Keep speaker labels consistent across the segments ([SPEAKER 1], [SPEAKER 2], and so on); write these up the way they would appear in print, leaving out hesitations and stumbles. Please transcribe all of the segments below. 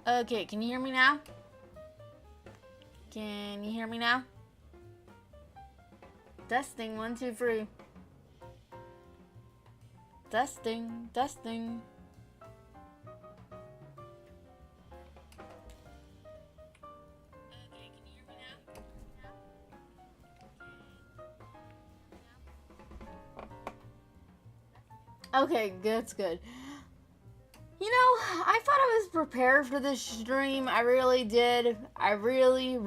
[SPEAKER 1] Okay, can you hear me now? Can you hear me now? Testing, 1, 2, 3. Testing, testing. Okay, can you hear me now? Okay, that's good. You know, I thought I was prepared for this stream. I really did. I really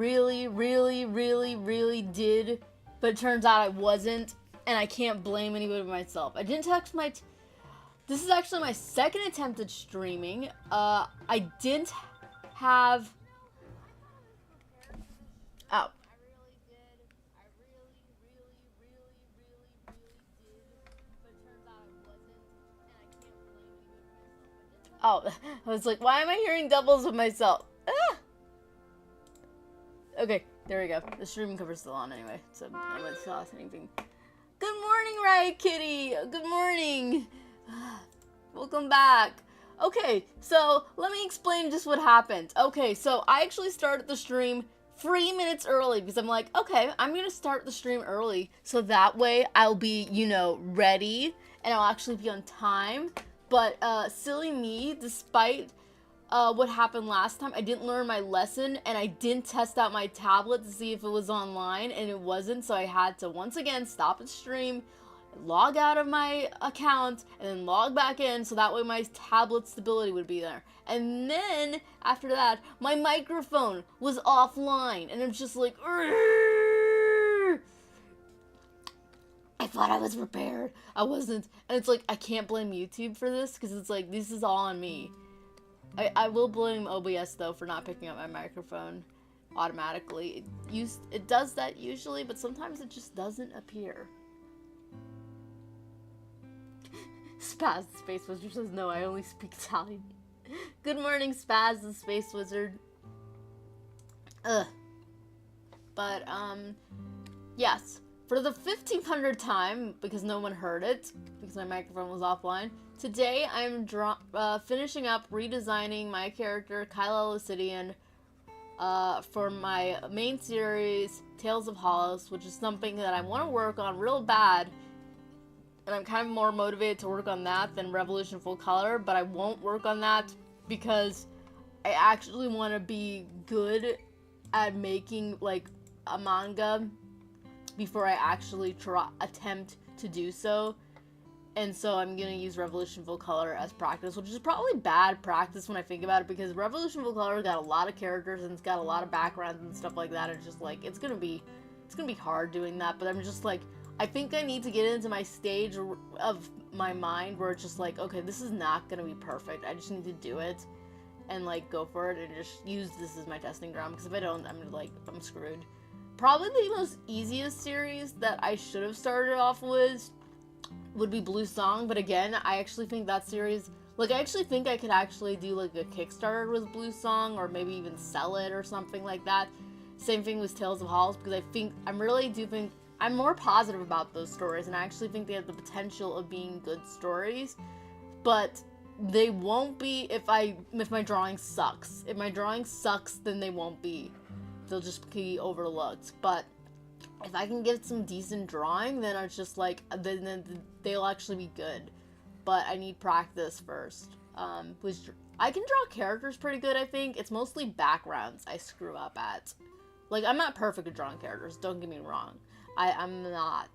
[SPEAKER 1] did. But it turns out I wasn't. And I can't blame anybody but myself. I didn't text my... This is actually my second attempt at streaming. I didn't have... Oh. Oh, I was like, why am I hearing doubles of myself? Ah! Okay, there we go. The streaming cover's still on anyway, so I won't saw anything. Good morning, Riot Kitty! Good morning! Welcome back. Okay, so let me explain just what happened. Okay, so I actually started the stream 3 minutes early because I'm like, okay, I'm gonna start the stream early so that way I'll be, you know, ready and I'll actually be on time. But silly me, despite what happened last time, I didn't learn my lesson and I didn't test out my tablet to see if it was online, and it wasn't, so I had to once again stop the stream, log out of my account, and then log back in so that way my tablet stability would be there. And then after that, my microphone was offline and I'm just like, I thought I was prepared. I wasn't. And it's like, I can't blame YouTube for this because it's like, this is all on me. I will blame OBS though for not picking up my microphone automatically. It does that usually, but sometimes it just doesn't appear. Spaz the Space Wizard says, no, I only speak Italian. Good morning, Spaz the Space Wizard. Ugh. But, yes. For the 1500th time, because no one heard it, because my microphone was offline, today I'm finishing up redesigning my character, Kaila Laciteyen, for my main series, Tales of Hollis, which is something that I want to work on real bad, and I'm kind of more motivated to work on that than Revolution Full Color, but I won't work on that because I actually want to be good at making, like, a manga before I actually attempt to do so. And so I'm gonna use Revolution Full Color as practice, which is probably bad practice when I think about it, because Revolution Full Color got a lot of characters and it's got a lot of backgrounds and stuff like that. It's just like, it's gonna be hard doing that, but I'm just like, I think I need to get into my stage of my mind where it's just like, okay, this is not gonna be perfect. I just need to do it and like go for it and just use this as my testing ground, because if I don't, I'm screwed. Probably the most easiest series that I should have started off with would be Blue Song, but again, I actually think that series, like, I actually think I could actually do, like, a Kickstarter with Blue Song, or maybe even sell it or something like that. Same thing with Tales of Hollis, because I'm more positive about those stories, and I actually think they have the potential of being good stories, but they won't be if my drawing sucks. If my drawing sucks, then they won't be. They'll just be overlooked. But if I can get some decent drawing, then it's just like, then they'll actually be good. But I need practice first. Which I can draw characters pretty good, I think. It's mostly backgrounds I screw up at. Like, I'm not perfect at drawing characters, don't get me wrong. I'm not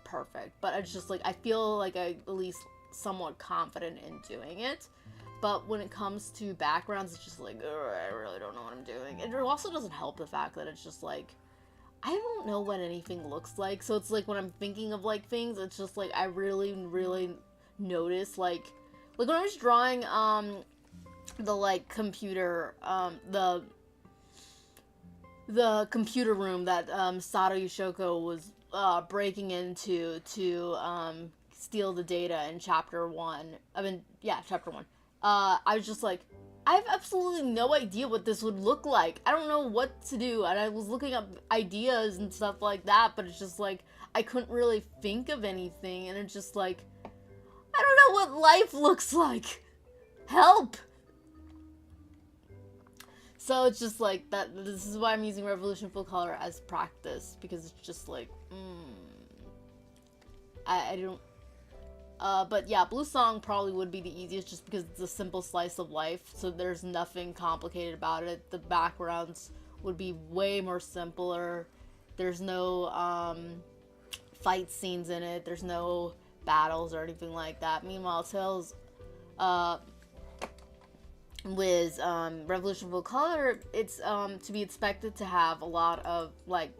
[SPEAKER 1] perfect, but it's just like, I feel like I'm at least somewhat confident in doing it. But when it comes to backgrounds, it's just like, I really don't know what I'm doing. It also doesn't help the fact that it's just like, I don't know what anything looks like. So it's like when I'm thinking of like things, it's just like I really notice like when I was drawing the like computer the computer room that Sato Yoshiko was breaking into to steal the data in chapter 1. Chapter 1. I was just like, I have absolutely no idea what this would look like. I don't know what to do, and I was looking up ideas and stuff like that, but it's just like, I couldn't really think of anything, and it's just like, I don't know what life looks like. Help! So it's just like that. This is why I'm using Revolution Full Color as practice, because it's just like, I don't. But yeah, Blue Song probably would be the easiest just because it's a simple slice of life, so there's nothing complicated about it. The backgrounds would be way more simpler. There's no fight scenes in it. There's no battles or anything like that. Meanwhile, Tales with Revolution Full Color, it's to be expected to have a lot of like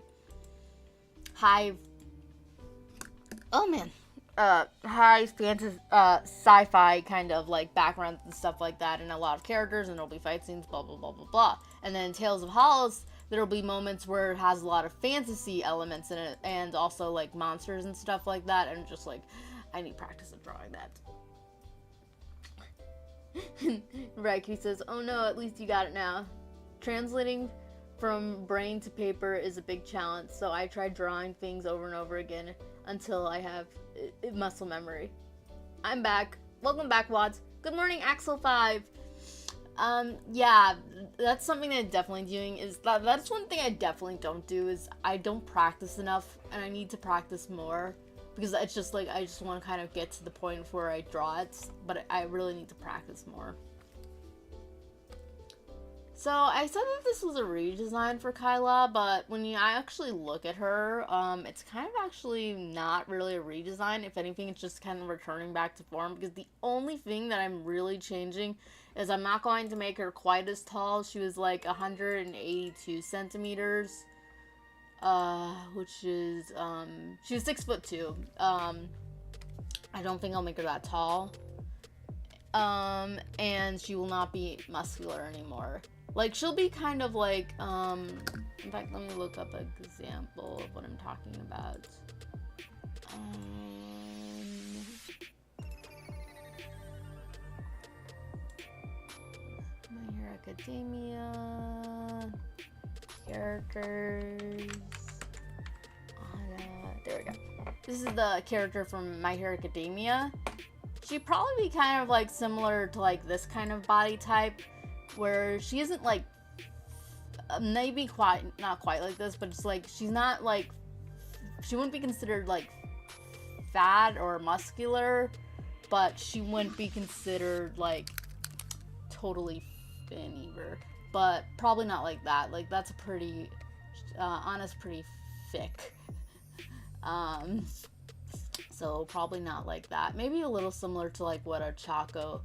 [SPEAKER 1] high high fantasy sci-fi kind of like backgrounds and stuff like that, and a lot of characters, and there'll be fight scenes, blah blah blah blah blah. And then Tales of Hollis, there'll be moments where it has a lot of fantasy elements in it, and also like monsters and stuff like that, and just like I need practice of drawing that. Right, he says, oh no, at least you got it now. Translating from brain to paper is a big challenge, so I tried drawing things over and over again until I have muscle memory. I'm back. Welcome back, Wads. Good morning, Axel5. Yeah, that's something that I'm definitely doing, is that's one thing I definitely don't do, is I don't practice enough, and I need to practice more. Because it's just like, I just want to kind of get to the point where I draw it, but I really need to practice more. So, I said that this was a redesign for Kaila, but when I actually look at her, it's kind of actually not really a redesign. If anything, it's just kind of returning back to form, because the only thing that I'm really changing is I'm not going to make her quite as tall. She was like 182 centimeters. Which is, she was 6'2". I don't think I'll make her that tall. And she will not be muscular anymore. Like, she'll be kind of like, in fact, let me look up an example of what I'm talking about. My Hero Academia. Characters. There we go. This is the character from My Hero Academia. She'd probably be kind of like similar to like this kind of body type, where she isn't like maybe not quite like this, but it's like she's not like, she wouldn't be considered like fat or muscular, but she wouldn't be considered like totally thin either. But probably not like that. Like, that's a pretty, Anna's pretty thick. So probably not like that. Maybe a little similar to like what a Chaco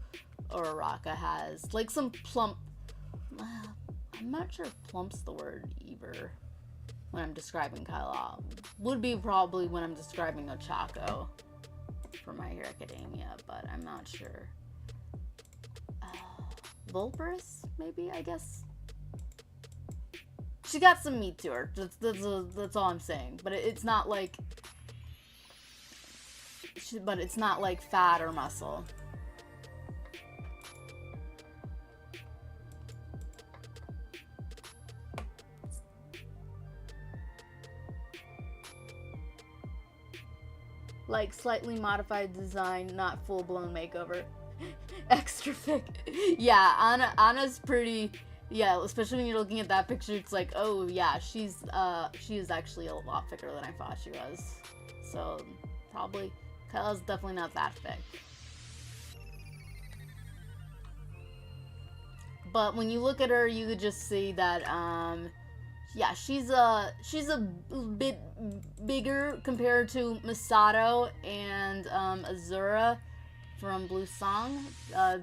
[SPEAKER 1] or a Raka has. Like some plump, I'm not sure if plump's the word either when I'm describing Kaila. Would be probably when I'm describing a Chaco for My Hero Academia, but I'm not sure. Vulpurous, maybe, I guess. She got some meat to her. That's all I'm saying. But it's not like, but it's not like fat or muscle. Like slightly modified design, not full-blown makeover. Extra thick. Yeah, Anna's pretty, yeah, especially when you're looking at that picture, it's like, oh yeah, she is actually a lot thicker than I thought she was. So probably Kaila's definitely not that thick. But when you look at her, you could just see that yeah, she's a bit bigger compared to Misato and Azura from Blue Song.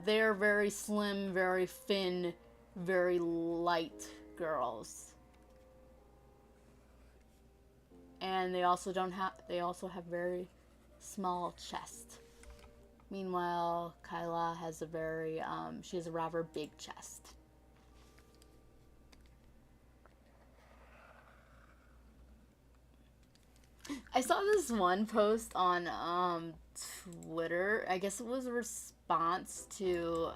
[SPEAKER 1] They're very slim, very thin, very light girls. And they also have very small chest. Meanwhile, Kaila has a very, she has a rather big chest. I saw this one post on, Twitter. I guess it was a response to,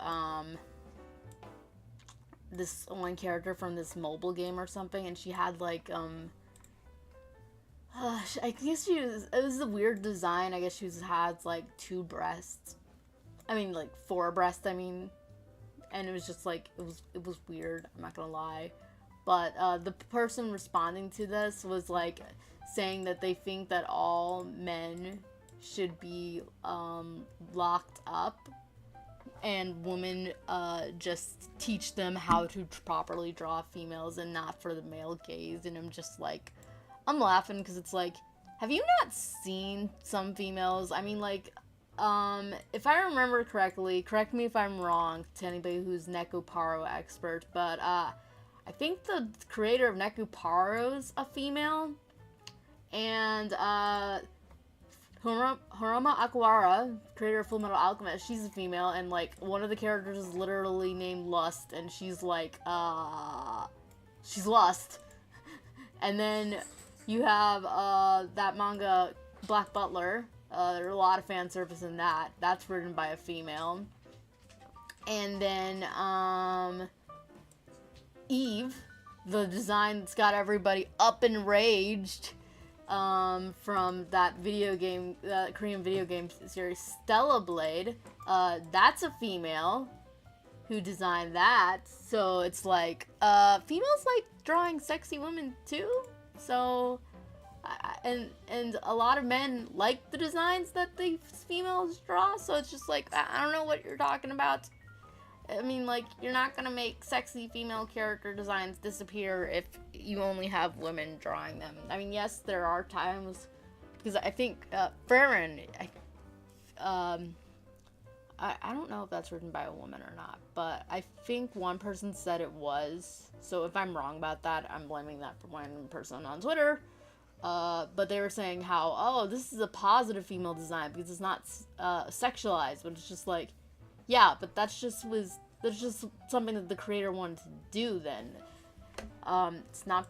[SPEAKER 1] this one character from this mobile game or something, and she had, like, I guess it was a weird design. I guess she had, like, 2 breasts. I mean, like, 4 breasts, I mean. and it was just like, it was weird, I'm not gonna lie. But the person responding to this was like saying that they think that all men should be locked up, and women just teach them how to properly draw females and not for the male gaze. And I'm just like, I'm laughing because it's like, have you not seen some females? I mean, like, if I remember correctly, correct me if I'm wrong to anybody who's Nekoparo expert, but I think the creator of Nekuparo's a female, and Haruma Akuara, creator of Fullmetal Alchemist, she's a female, and like one of the characters is literally named Lust, and she's like, she's Lust. And then you have that manga Black Butler. There's a lot of fan service in that. That's written by a female. And then Eve, the design that's got everybody up and raged from that video game, Korean video game series Stella Blade. That's a female who designed that. So it's like, females like drawing sexy women too. So, and a lot of men like the designs that the females draw. So it's just like, I don't know what you're talking about. I mean, like, you're not gonna make sexy female character designs disappear if you only have women drawing them. I mean, yes, there are times, because I think, Farron, I don't know if that's written by a woman or not, but I think one person said it was, so if I'm wrong about that, I'm blaming that for one person on Twitter, but they were saying how, oh, this is a positive female design, because it's not, sexualized, but it's just like, yeah, but that's just something that the creator wanted to do then. It's not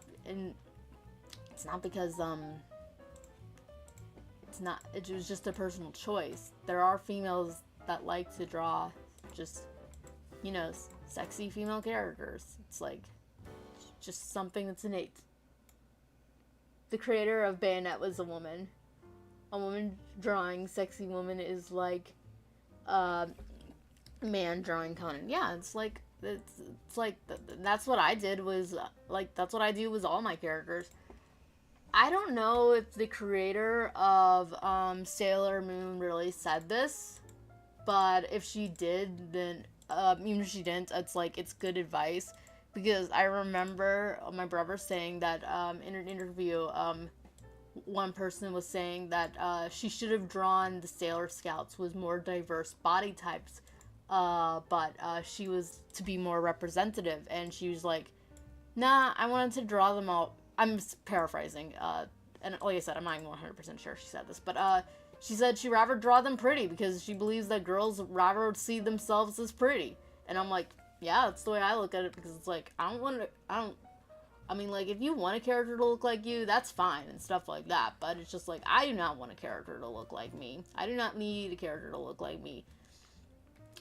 [SPEAKER 1] because, it was just a personal choice. There are females that like to draw just, you know, sexy female characters. It's like, just something that's innate. The creator of Bayonet was a woman. A woman drawing sexy woman is like, man drawing Conan. Yeah, it's like that's what I did was like, that's what I do with all my characters. I don't know if the creator of Sailor Moon really said this, but if she did, then even if she didn't, it's like, it's good advice, because I remember my brother saying that in an interview, one person was saying that she should have drawn the Sailor Scouts with more diverse body types, but she was to be more representative, and she was like, nah, I wanted to draw them all. I'm paraphrasing, and like I said, I'm not even 100% sure she said this, but she said she'd rather draw them pretty because she believes that girls rather see themselves as pretty. And I'm like, yeah, that's the way I look at it, because it's like, I mean, like, if you want a character to look like you, that's fine and stuff like that, but it's just like, I do not want a character to look like me. I do not need a character to look like me.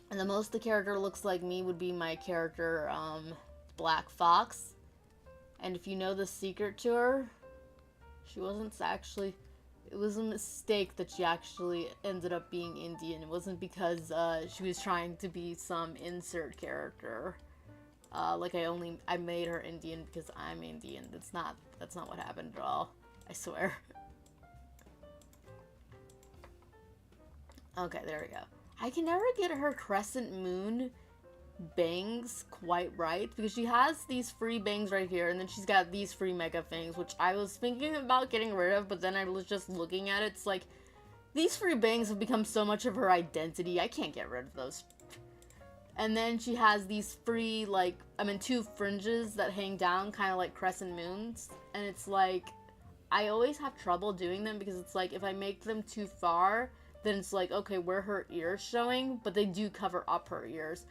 [SPEAKER 1] And the most the character looks like me would be my character, Black Fox. And if you know the secret to her, she wasn't actually, it was a mistake that she actually ended up being Indian. It wasn't because she was trying to be some insert character. Like I made her Indian because I'm Indian. That's not what happened at all. I swear. Okay, there we go. I can never get her crescent moon bangs quite right, because she has these free bangs right here, and then she's got these free mega fangs, which I was thinking about getting rid of, but then I was just looking at it. It's like, these free bangs have become so much of her identity, I can't get rid of those. And then she has these free, like, two fringes that hang down, kind of like crescent moons, and it's like, I always have trouble doing them, because it's like, if I make them too far, then it's like, okay, where are her ears showing? But they do cover up her ears.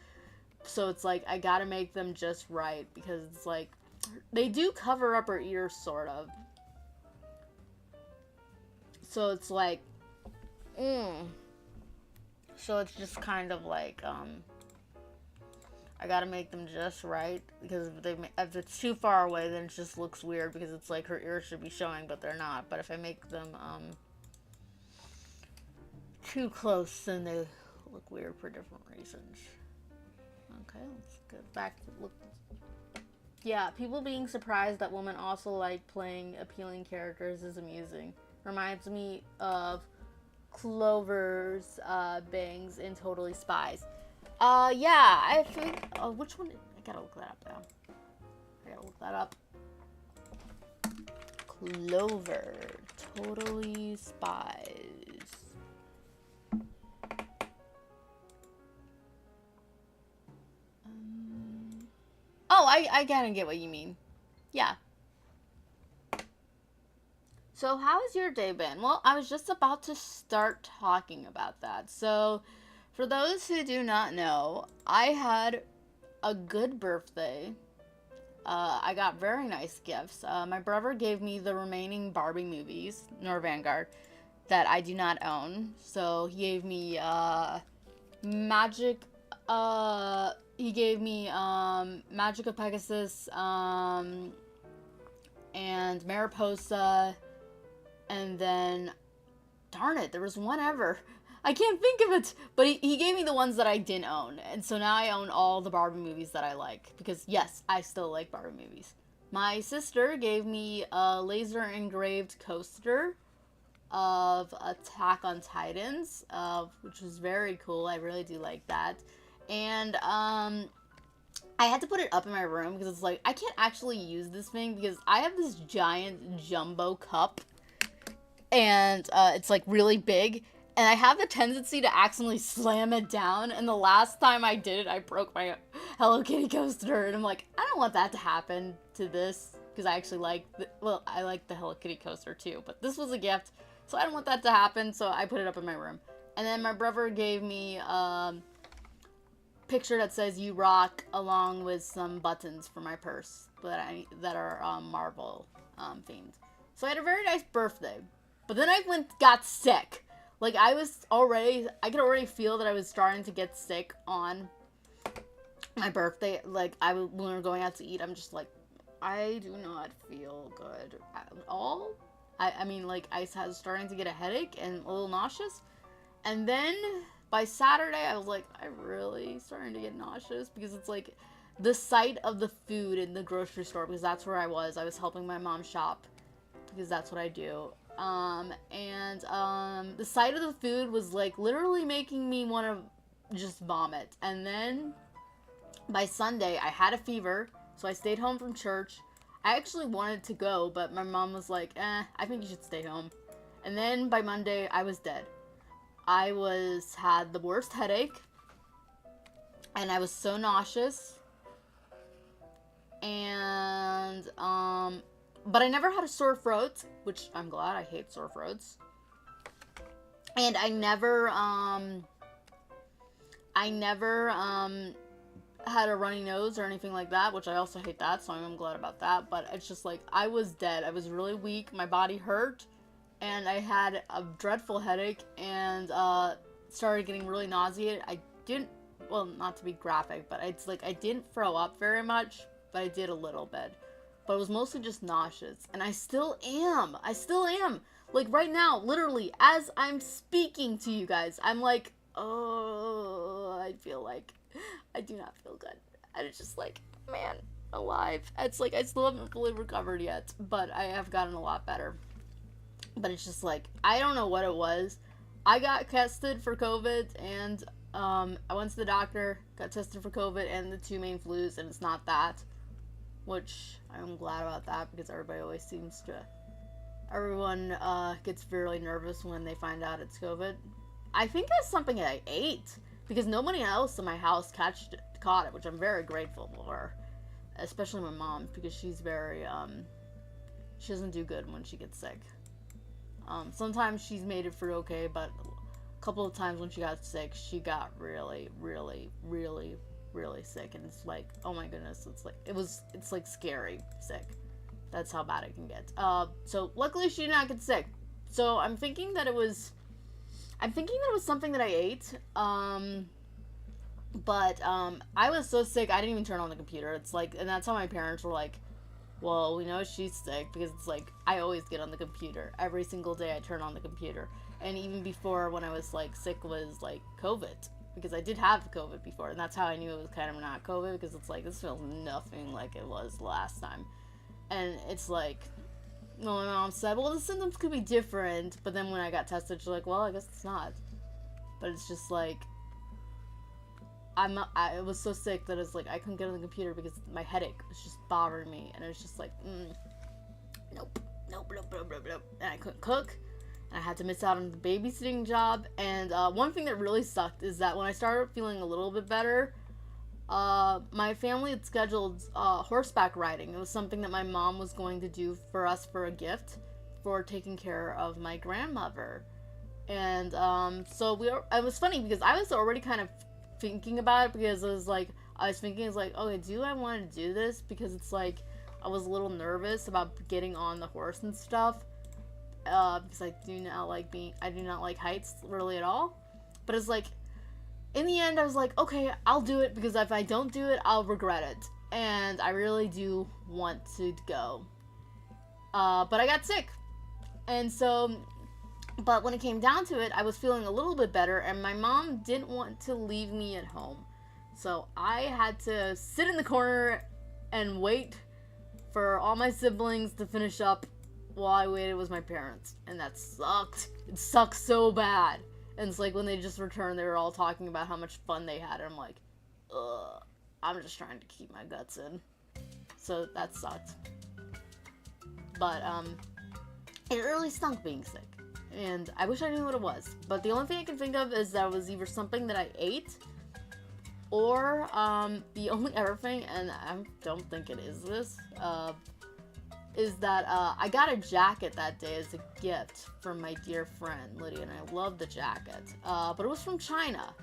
[SPEAKER 1] So it's like, I gotta make them just right, because it's like, they do cover up her ears, sort of. So it's like, so it's just kind of like, I gotta make them just right, because if it's too far away, then it just looks weird, because it's like her ears should be showing, but they're not. But if I make them, too close, then they look weird for different reasons. Okay, let's get back to look. Yeah, people being surprised that women also like playing appealing characters is amusing. Reminds me of Clover's bangs in Totally Spies. Yeah, I think. Which one? I gotta look that up now. I gotta look that up. Clover, Totally Spies. Oh, I kind of get what you mean. Yeah. So how has your day been? Well, I was just about to start talking about that. So, for those who do not know, I had a good birthday. I got very nice gifts. My brother gave me the remaining Barbie movies, nor Vanguard, that I do not own. So he gave me Magic. He gave me Magic of Pegasus, and Mariposa, and then darn it, there was one ever. I can't think of it, but he gave me the ones that I didn't own, and so now I own all the Barbie movies that I like, because yes, I still like Barbie movies. My sister gave me a laser engraved coaster of Attack on Titans, which was very cool. I really do like that. And I had to put it up in my room because it's like, I can't actually use this thing because I have this giant jumbo cup, and it's like really big, and I have the tendency to accidentally slam it down, and the last time I did it, I broke my Hello Kitty coaster, and I'm like, I don't want that to happen to this, because I actually like, I like the Hello Kitty coaster too, but this was a gift, so I don't want that to happen, so I put it up in my room. And then my brother gave me a picture that says "You Rock" along with some buttons for my purse that are Marvel themed. So I had a very nice birthday, but then I got sick. Like, I could already feel that I was starting to get sick on my birthday. Like, when we were going out to eat, I'm just like, I do not feel good at all. I mean, like, I was starting to get a headache and a little nauseous. And then by Saturday, I was like, I'm really starting to get nauseous, because it's like the sight of the food in the grocery store, because that's where I was. I was helping my mom shop, because that's what I do. The sight of the food was like literally making me want to just vomit. And then by Sunday, I had a fever, so I stayed home from church. I actually wanted to go, but my mom was like, I think you should stay home. And then by Monday, I was dead. I had the worst headache, and I was so nauseous, and but I never had a sore throat, which I'm glad. I hate sore throats. And I never had a runny nose or anything like that, which I also hate that, so I'm glad about that. But it's just like, I was dead. I was really weak. My body hurt, and I had a dreadful headache, and started getting really nauseated. I didn't, well, not to be graphic, but it's like, I didn't throw up very much, but I did a little bit. But it was mostly just nauseous, and I still am. Like, right now, literally, as I'm speaking to you guys, I'm like, oh, I feel like I do not feel good. And it's just like, man, alive. It's like, I still haven't fully recovered yet, but I have gotten a lot better. But it's just like, I don't know what it was. I got tested for COVID, and I went to the doctor, got tested for COVID and the two main flus, and it's not that. Which, I'm glad about that, because everyone gets really nervous when they find out it's COVID. I think that's something that I ate, because nobody else in my house caught it, which I'm very grateful for. Especially my mom, because she's very, she doesn't do good when she gets sick. Sometimes she's made it through okay, but a couple of times when she got sick, she got really, really, really, really sick, and it's like, oh my goodness, it's like scary sick. That's how bad it can get. So luckily she did not get sick. So I'm thinking that it was something that I ate. But I was so sick I didn't even turn on the computer. It's like, and that's how my parents were like, well, we know she's sick, because it's like, I always get on the computer. Every single day I turn on the computer. And even before, when I was like sick, was like COVID. because I did have COVID before, and that's how I knew it was kind of not COVID, because it's like, this feels nothing like it was last time. And it's like, well, my mom said, well, the symptoms could be different, but then when I got tested, she's like, well, I guess it's not. But it's just like, I was so sick that it's like, I couldn't get on the computer because my headache was just bothering me, and it was just like, nope, and I couldn't cook, and I had to miss out on the babysitting job. And one thing that really sucked is that when I started feeling a little bit better, my family had scheduled horseback riding. It was something that my mom was going to do for us for a gift for taking care of my grandmother. And so it was funny because I was already kind of thinking about it, because I was thinking, it's like, okay, do I want to do this? Because it's like, I was a little nervous about getting on the horse and stuff, because I do not like heights really at all. But it's like, in the end, I was like, okay, I'll do it, because if I don't do it, I'll regret it. And I really do want to go. But I got sick. And so, but when it came down to it, I was feeling a little bit better, and my mom didn't want to leave me at home. So I had to sit in the corner and wait for all my siblings to finish up while I waited with my parents. And that sucked. It sucked so bad. And it's like, when they just returned, they were all talking about how much fun they had. And I'm like, ugh, I'm just trying to keep my guts in. So that sucked. But, it really stunk being sick. And I wish I knew what it was. But the only thing I can think of is that it was either something that I ate, or, the only other thing, and I don't think it is this, is that, I got a jacket that day as a gift from my dear friend, Lydia, and I love the jacket. But it was from China.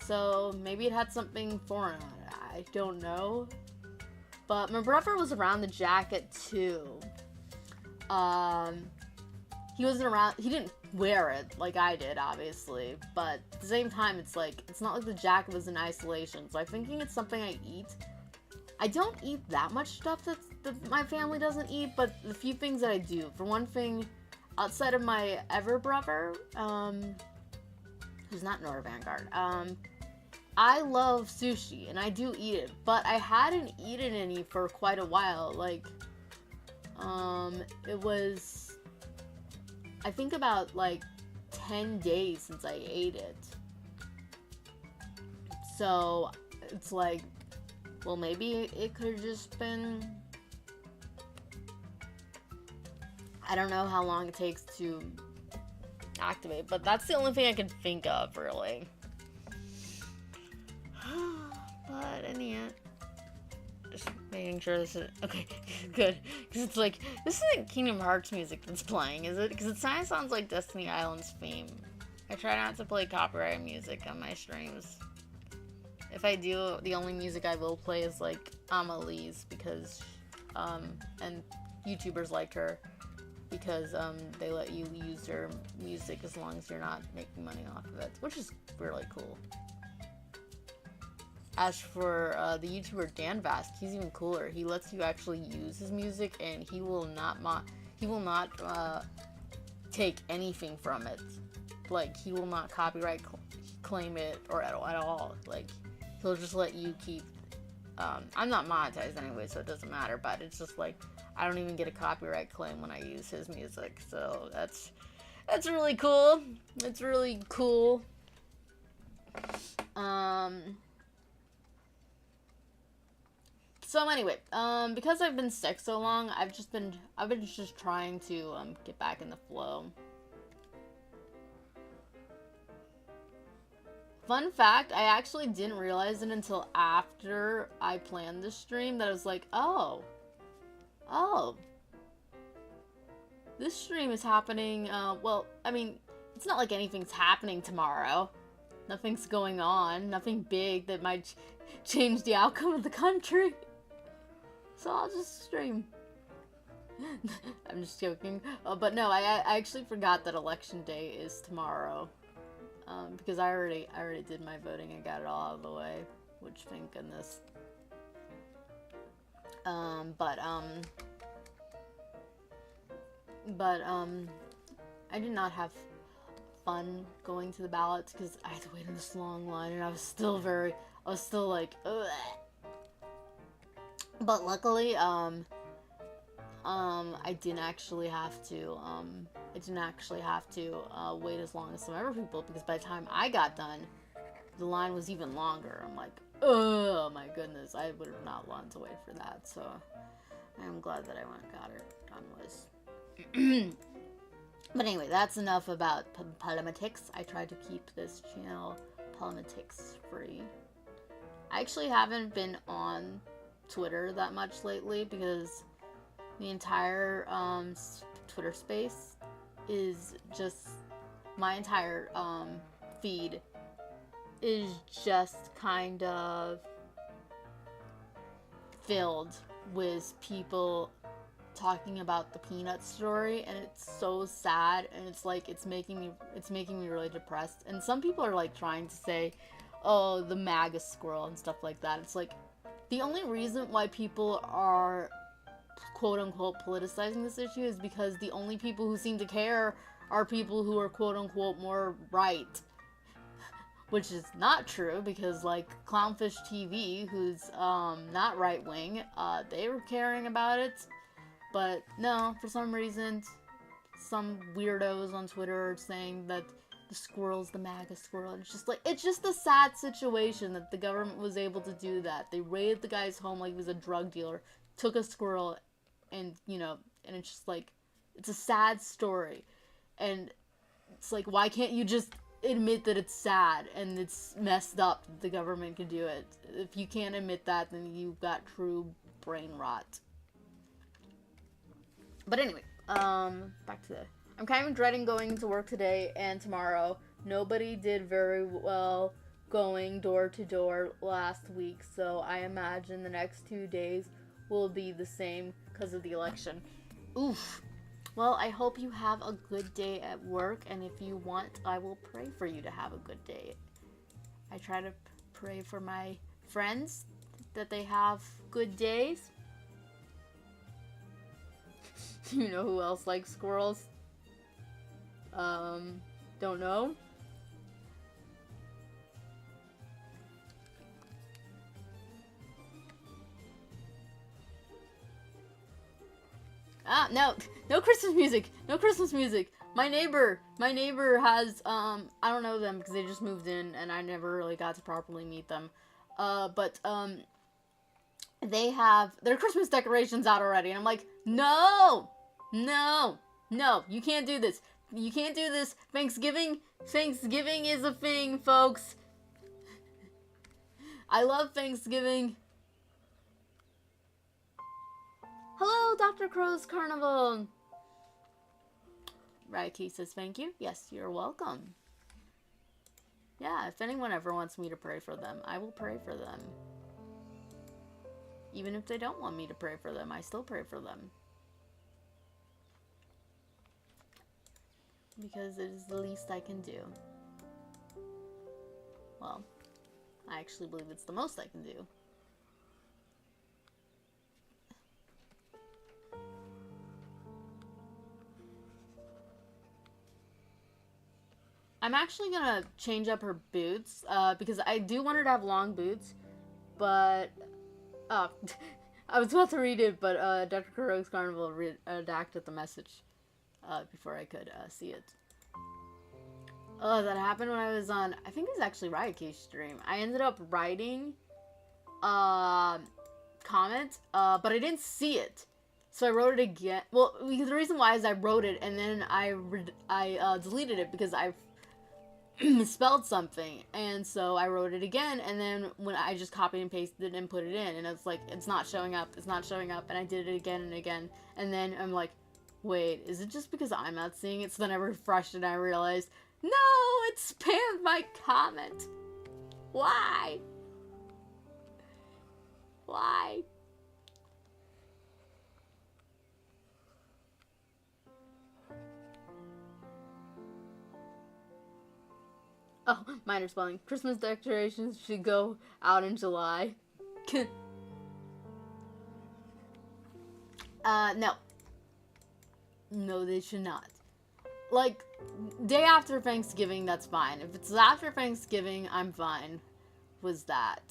[SPEAKER 1] So, maybe it had something foreign on it. I don't know. But my brother was around the jacket, too. He wasn't around, he didn't wear it like I did, obviously, but at the same time, it's like, it's not like the jacket was in isolation, so I'm thinking it's something I eat. I don't eat that much stuff that my family doesn't eat, but the few things that I do, for one thing, outside of my ever brother, who's not Nora Vanguard, I love sushi, and I do eat it, but I hadn't eaten any for quite a while. Like, it was, I think, about like 10 days since I ate it. So it's like, well, maybe it could have just been, I don't know how long it takes to activate, but that's the only thing I can think of, really. But in the end, just making sure this is okay. Good, because it's like, this isn't Kingdom Hearts music that's playing, is it? Because it kind of sounds like Destiny Island's theme. I try not to play copyright music on my streams. If I do, the only music I will play is like Amelie's, because and YouTubers like her, because they let you use their music as long as you're not making money off of it, which is really cool. As for the YouTuber Dan Vask, he's even cooler. He lets you actually use his music, and he will not take anything from it. Like, he will not copyright claim it or at all. Like, he'll just let you keep. I'm not monetized anyway, so it doesn't matter. But it's just like, I don't even get a copyright claim when I use his music. So that's really cool. It's really cool. So anyway, because I've been sick so long, I've been just trying to get back in the flow. Fun fact, I actually didn't realize it until after I planned this stream, that I was like, oh, this stream is happening, well, I mean, it's not like anything's happening tomorrow. Nothing's going on, nothing big that might change the outcome of the country. So I'll just stream. I'm just joking. But no, I actually forgot that election day is tomorrow. Because I already did my voting and got it all out of the way. Which, thank goodness. I did not have fun going to the ballots because I had to wait in this long line, and I was still like, ugh. But luckily, I didn't actually have to, wait as long as some other people, because by the time I got done, the line was even longer. I'm like, oh my goodness, I would have not wanted to wait for that, so I'm glad that I went and got it done with. But anyway, that's enough about politics. I tried to keep this channel politics free. I actually haven't been on Twitter that much lately because the entire Twitter space is just, my entire feed is just kind of filled with people talking about the Peanut story, and it's so sad, and it's like it's making me really depressed. And some people are like trying to say, oh, the MAGA squirrel and stuff like that. It's like, the only reason why people are quote unquote politicizing this issue is because the only people who seem to care are people who are quote unquote more right. Which is not true, because like Clownfish TV, who's not right wing, they were caring about it. But no, for some reason, some weirdos on Twitter are saying that the squirrel's the MAGA squirrel. And it's just like, it's just a sad situation that the government was able to do that. They raided the guy's home like he was a drug dealer, took a squirrel, and, you know, and it's just like, it's a sad story. And it's like, why can't you just admit that it's sad and it's messed up that the government can do it? If you can't admit that, then you've got true brain rot. But anyway, back to I'm kind of dreading going to work today and tomorrow. Nobody did very well going door to door last week, so I imagine the next 2 days will be the same because of the election. Oof. Well, I hope you have a good day at work, and if you want, I will pray for you to have a good day. I try to pray for my friends that they have good days. You know who else likes squirrels? Don't know. Ah, no Christmas music. No Christmas music. My neighbor has, I don't know them because they just moved in and I never really got to properly meet them. But they have their Christmas decorations out already, and I'm like, no, you can't do this. You can't do this. Thanksgiving is a thing, folks. I love Thanksgiving. Hello, Dr. Crow's Carnival. Raiki says thank you. Yes, you're welcome. Yeah, if anyone ever wants me to pray for them, I will pray for them. Even if they don't want me to pray for them, I still pray for them. Because it is the least I can do. Well, I actually believe it's the most I can do. I'm actually gonna change up her boots, because I do want her to have long boots, but, I was about to read it, but, Dr. Kuro's Carnival redacted the message, before I could, see it. Oh, that happened when I was on, I think it was actually Raiki's stream. I ended up writing, comment, but I didn't see it. So I wrote it again. Well, because the reason why is I wrote it, and then I deleted it because I misspelled something, and so I wrote it again, and then when I just copied and pasted it and put it in, and it's like, it's not showing up, and I did it again and again, and then I'm like, wait, is it just because I'm not seeing it? So then I refreshed and I realized, no, it spammed my comment. Why? Why? Oh, minor spelling. Christmas decorations should go out in July. No. No, they should not. like, day after Thanksgiving, that's fine. If it's after Thanksgiving, I'm fine with that.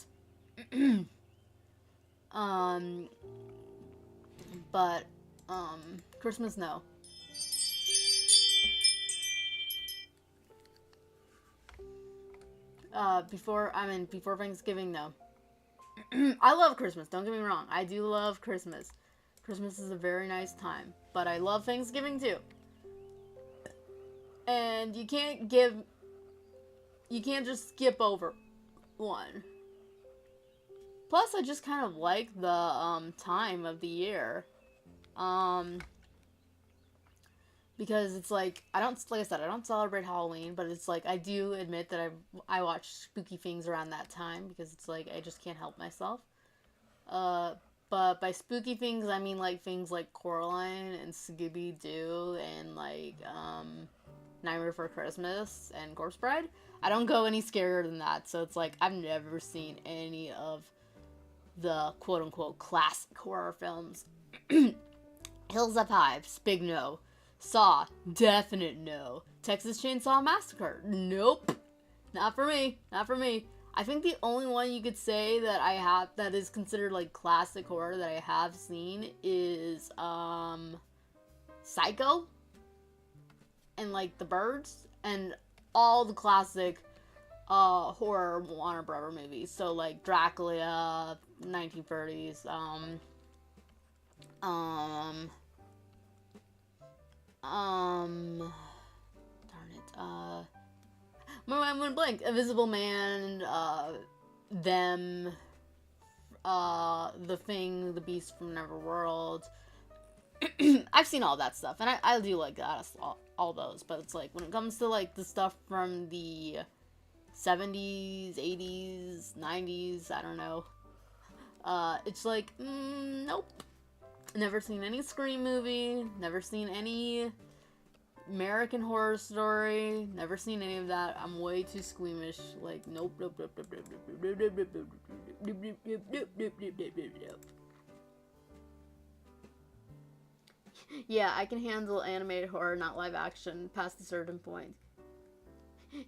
[SPEAKER 1] But, Christmas, no. Before Thanksgiving, no. I love Christmas, don't get me wrong. I do love Christmas. Christmas is a very nice time. But I love Thanksgiving, too. And you can't just skip over one. Plus, I just kind of like the, time of the year. Because it's like, like I said, I don't celebrate Halloween, but it's like, I do admit that I watch spooky things around that time, because it's like, I just can't help myself. But by spooky things, I mean, like, things like Coraline and Scooby-Doo and, like, Nightmare Before Christmas and Corpse Bride. I don't go any scarier than that, so it's like, I've never seen any of the quote-unquote classic horror films. Hills Up High, big no. Saw, definite no. Texas Chainsaw Massacre, nope. Not for me, not for me. I think the only one you could say that I have, that is considered, like, classic horror that I have seen is, Psycho. And, like, The Birds. And all the classic, horror Warner Brother movies. So, like, Dracula, 1930s, darn it, my mind went blank. Invisible Man, Them, The Thing, The Beast from Neverworld. I've seen all that stuff, and I do like that, all those, but it's like, when it comes to, like, the stuff from the 70s, 80s, 90s, I don't know, it's like, nope. Never seen any Scream movie, never seen any American Horror Story, never seen any of that. I'm way too squeamish. Like, nope, nope, nope, nope, nope, nope, nope, nope, nope, nope, nope, nope, nope, nope. Yeah, I can handle animated horror, not live action, past a certain point.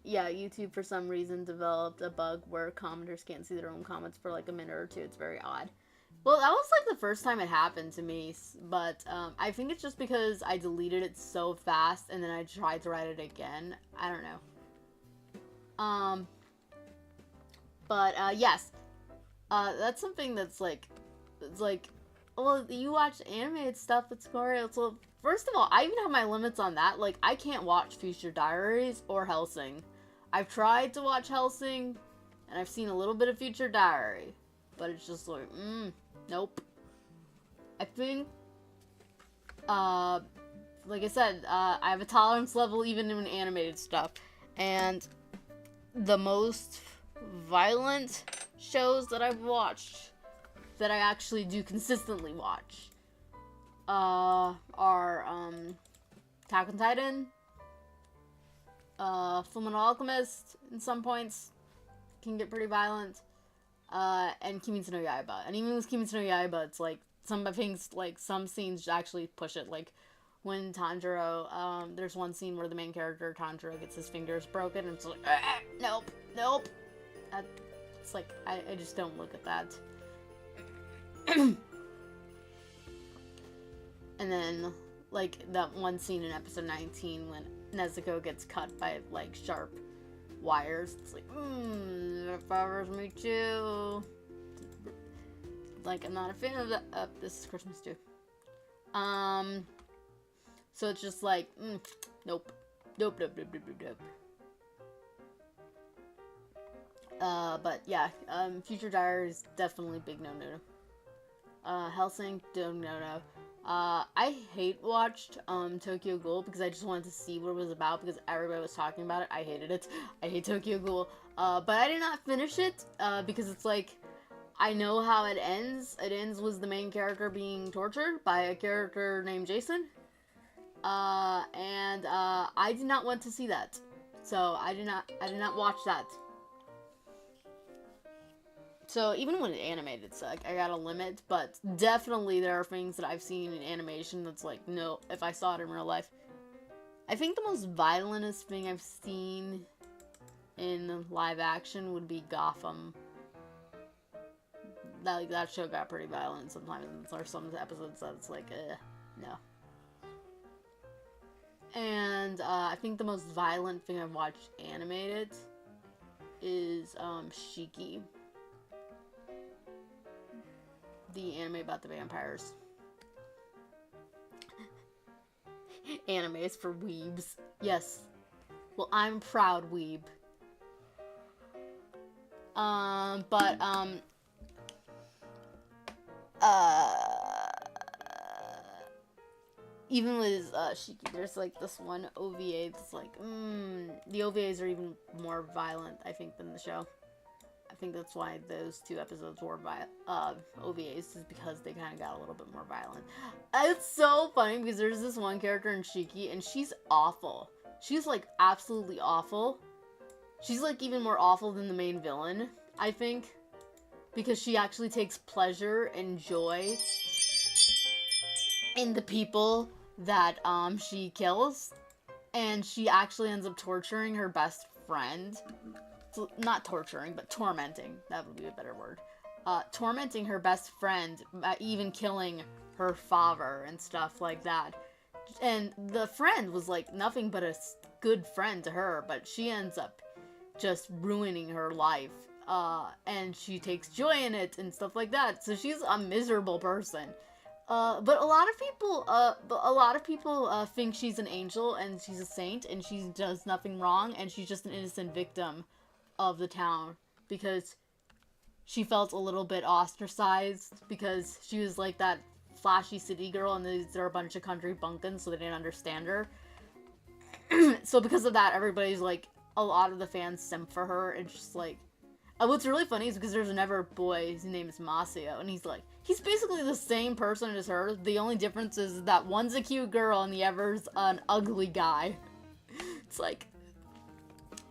[SPEAKER 1] Yeah, YouTube for some reason developed a bug where commenters can't see their own comments for like a minute or two. It's very odd. Well, that was like the first time it happened to me, but I think it's just because I deleted it so fast and then I tried to write it again. I don't know. But yes, that's something that's like, it's like, well, you watch animated stuff that's gory. So first of all, I even have my limits on that. Like, I can't watch Future Diaries or Hellsing. I've tried to watch Hellsing, and I've seen a little bit of Future Diary, but it's just like, nope. I think, like I said, I have a tolerance level even in animated stuff, and the most violent shows that I've watched, that I actually do consistently watch, are, Attack on Titan, Fullmetal Alchemist, in some points, can get pretty violent, and Kimetsu no Yaiba. And even with Kimetsu no Yaiba, it's like, some things, like, some scenes actually push it, like, when Tanjiro, there's one scene where the main character, Tanjiro, gets his fingers broken, and it's like, nope, nope. It's like, I just don't look at that. And then, like, that one scene in episode 19 when Nezuko gets cut by, like, sharp wires. It's like, that bothers me too. Like, I'm not a fan of that. This is Christmas too. So it's just like, nope. Nope, nope, nope, nope, nope, nope. But yeah, Future Diary is definitely big no-no. Hellsing, no. I hate watched, Tokyo Ghoul because I just wanted to see what it was about because everybody was talking about it. I hated it. I hate Tokyo Ghoul. But I did not finish it, because it's like, I know how it ends. It ends with the main character being tortured by a character named Jason. And I did not want to see that. So I did not watch that. So even when it's animated, it's like, I got a limit, but definitely there are things that I've seen in animation that's like, no, if I saw it in real life, I think the most violentest thing I've seen in live action would be Gotham. That show got pretty violent sometimes. There are some episodes that's like, no. And I think the most violent thing I've watched animated is Shiki, the anime about the vampires. Anime is for weebs. Yes. Well, I'm proud weeb. Even with Shiki, there's like this one OVA that's like, the OVAs are even more violent, I think, than the show. I think that's why those 2 episodes were OVAs, is because they kind of got a little bit more violent. It's so funny because there's this one character in Shiki, and she's awful. She's like absolutely awful. She's like even more awful than the main villain, I think, because she actually takes pleasure and joy in the people that she kills, and she actually ends up torturing her best friend. So, not torturing, but tormenting. That would be a better word. Tormenting her best friend, even killing her father and stuff like that. And the friend was like nothing but a good friend to her, but she ends up just ruining her life. And she takes joy in it and stuff like that. So she's a miserable person. But a lot of people think she's an angel and she's a saint and she does nothing wrong and she's just an innocent victim of the town because she felt a little bit ostracized because she was like that flashy city girl and these are a bunch of country bumpkins, so they didn't understand her. So because of that, everybody's like, a lot of the fans simp for her, and just like, what's really funny is because there's another boy, his name is Masio, and he's basically the same person as her. The only difference is that one's a cute girl and the other's an ugly guy. It's like,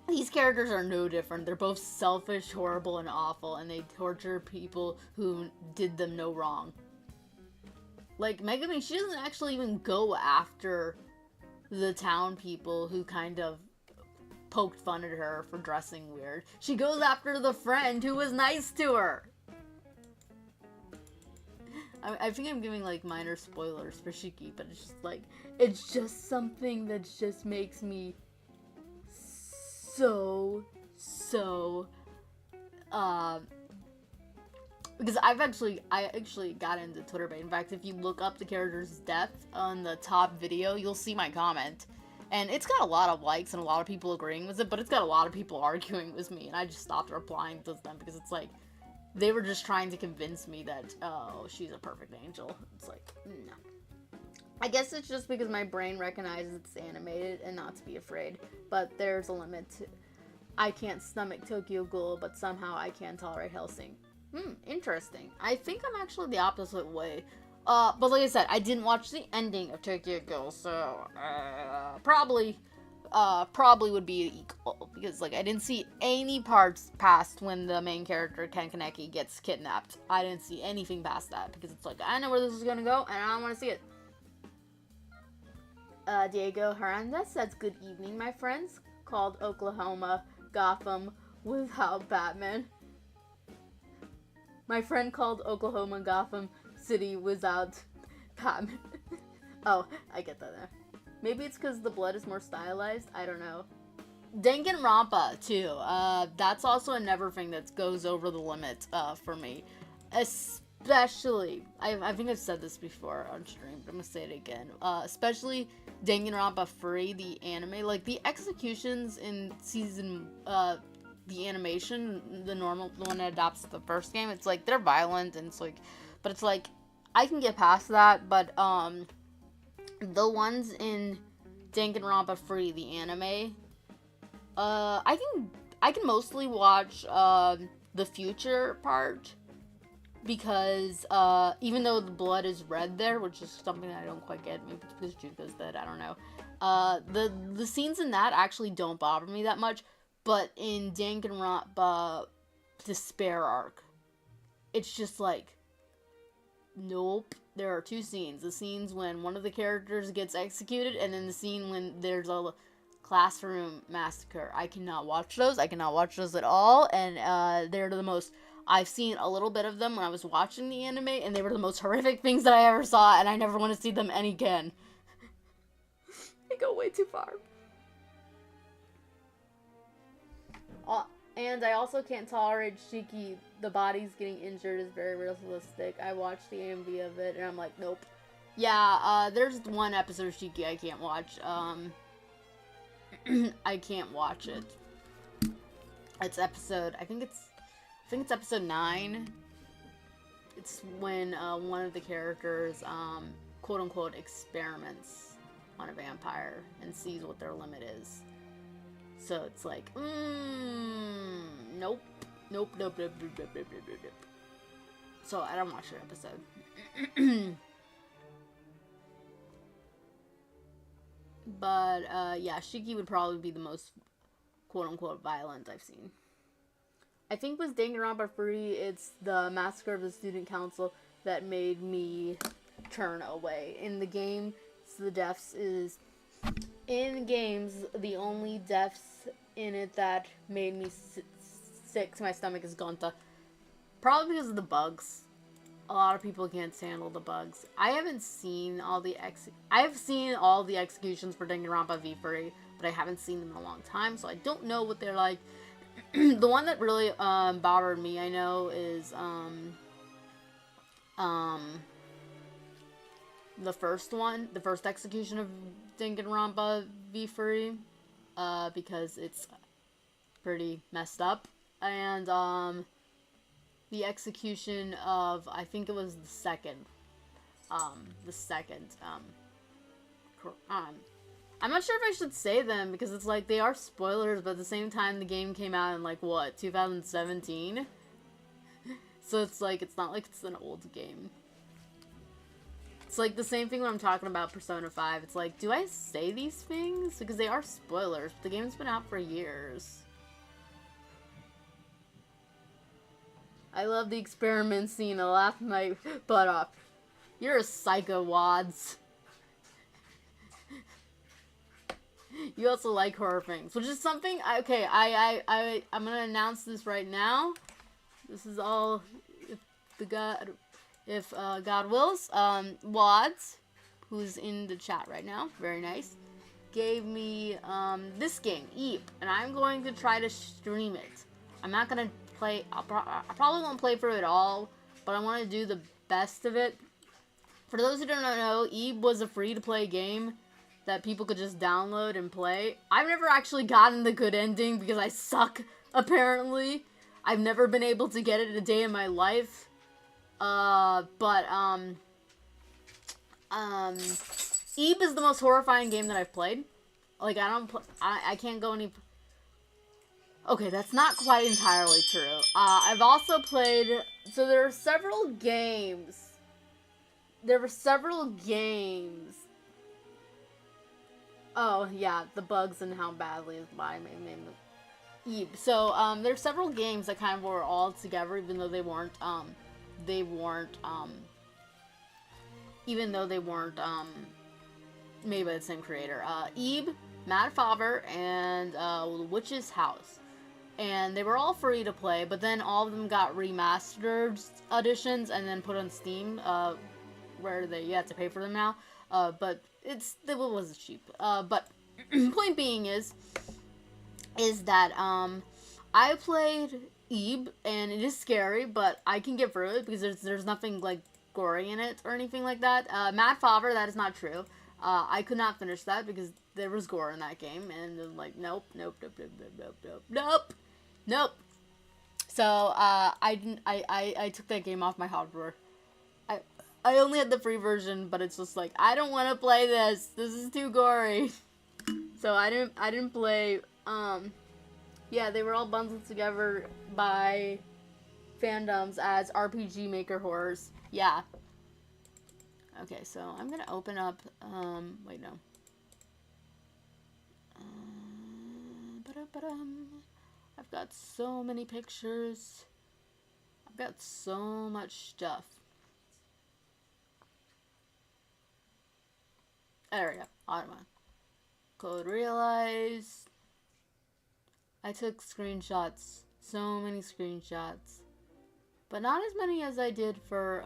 [SPEAKER 1] these characters are no different. They're both selfish, horrible, and awful, and they torture people who did them no wrong. Like, Megami, she doesn't actually even go after the town people who kind of poked fun at her for dressing weird. She goes after the friend who was nice to her. I think I'm giving, like, minor spoilers for Shiki, but it's just, like, it's just something that just makes me so, because I actually got into Twitter bait. In fact, if you look up the character's death on the top video, you'll see my comment. And it's got a lot of likes and a lot of people agreeing with it, but it's got a lot of people arguing with me, and I just stopped replying to them because it's like, they were just trying to convince me that, oh, she's a perfect angel. It's like, no. I guess it's just because my brain recognizes it's animated and not to be afraid, but there's a limit to, I can't stomach Tokyo Ghoul, but somehow I can tolerate Hellsing. Interesting. I think I'm actually the opposite way. But like I said, I didn't watch the ending of Tokyo Ghoul, so, probably would be equal, because, like, I didn't see any parts past when the main character, Ken Kaneki, gets kidnapped. I didn't see anything past that, because it's like, I know where this is gonna go, and I don't want to see it. Diego Hernandez says, good evening, my friends, called Oklahoma Gotham without Batman. My friend called Oklahoma Gotham City without Batman. Oh, I get that now. Maybe it's because the blood is more stylized. I don't know. Danganronpa, too. That's also another thing that goes over the limit, for me. Especially, I think I've said this before on stream, but I'm gonna say it again. Especially Danganronpa Free, the anime. Like, the executions in season, the animation, the one that adapts the first game, it's like, they're violent, and it's like, but it's like, I can get past that, but, the ones in Danganronpa Free, the anime, I can mostly watch, the future part, because, even though the blood is red there, which is something that I don't quite get, maybe it's because Juko's dead, I don't know, the scenes in that actually don't bother me that much, but in Danganronpa Despair arc, it's just like, Nope. There are two scenes. The scenes when one of the characters gets executed, and then the scene when there's a classroom massacre. I cannot watch those. I cannot watch those at all, and they're the most... I've seen a little bit of them when I was watching the anime, and they were the most horrific things that I ever saw, and I never want to see them any again. They go way too far. And I also can't tolerate Shiki. The body's getting injured is very realistic. I watched the AMV of it, and I'm like, nope. Yeah, there's one episode of Shiki I can't watch. I can't watch it. It's episode... I think it's episode 9. It's when one of the characters, quote-unquote, experiments on a vampire and sees what their limit is. So it's like, nope. Nope. So I don't watch that episode. But, yeah, Shiki would probably be the most, quote-unquote, violent I've seen. I think with Danganronpa Free, it's the Massacre of the Student Council that made me turn away. In the game, the deaths is... In games, the only deaths in it that made me sick to my stomach is Gonta. Probably because of the bugs. A lot of people can't handle the bugs. I haven't seen all the I have seen all the executions for Danganronpa V Free, but I haven't seen them in a long time, so I don't know what they're like. The one that really bothered me, I know, is the first one, the first execution of Danganronpa V Free, because it's pretty messed up, and the execution of, I think it was the second, I'm not sure if I should say them, because it's like, they are spoilers, but at the same time, the game came out in, like, what, 2017? So it's like, it's not like it's an old game. It's like the same thing when I'm talking about Persona 5. It's like, do I say these things? Because they are spoilers, but the game's been out for years. I love the experiment scene. I laughed my butt off. You're a psycho, Wads. You also like horror things, which is something. Okay, I'm gonna announce this right now. This is all, if God wills. Wads, who's in the chat right now, very nice, gave me this game, Eep, and I'm going to try to stream it. I'm not gonna play. I probably won't play through it all, but I want to do the best of it. For those who don't know, Eep was a free-to-play game that people could just download and play. I've never actually gotten the good ending because I suck, apparently. I've never been able to get it a day in my life. Eep is the most horrifying game that I've played. Like, I can't go any... Okay, that's not quite entirely true. I've also played... So there are several games. Oh, yeah, the bugs and how badly is why I made Eep. So, there's several games that kind of were all together, even though they weren't, made by the same creator. Eep, Mad Father, and, Witch's House. And they were all free to play, but then all of them got remastered editions and then put on Steam, where you have to pay for them now. But it was cheap. But point being is that I played Eep, and it is scary, but I can get through it because there's nothing like gory in it or anything like that. Mad Father, that is not true. I could not finish that because there was gore in that game, and it was like nope. So I took that game off my hardware. I only had the free version, but it's just like, I don't want to play this. This is too gory. So I didn't play. Yeah, they were all bundled together by fandoms as RPG Maker horrors. Yeah. Okay, so I'm gonna open up. Wait, no. I've got so many pictures. I've got so much stuff. There we go. Automa. Code realize. I took screenshots. So many screenshots. But not as many as I did for,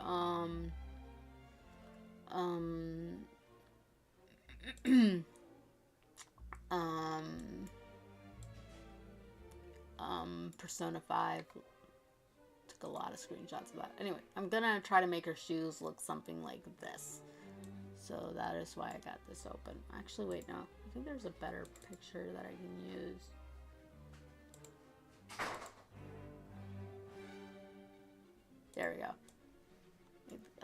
[SPEAKER 1] Persona 5. Took a lot of screenshots of that. Anyway, I'm gonna try to make her shoes look something like this. So that is why I got this open. Actually, wait, no. I think there's a better picture that I can use. There we go.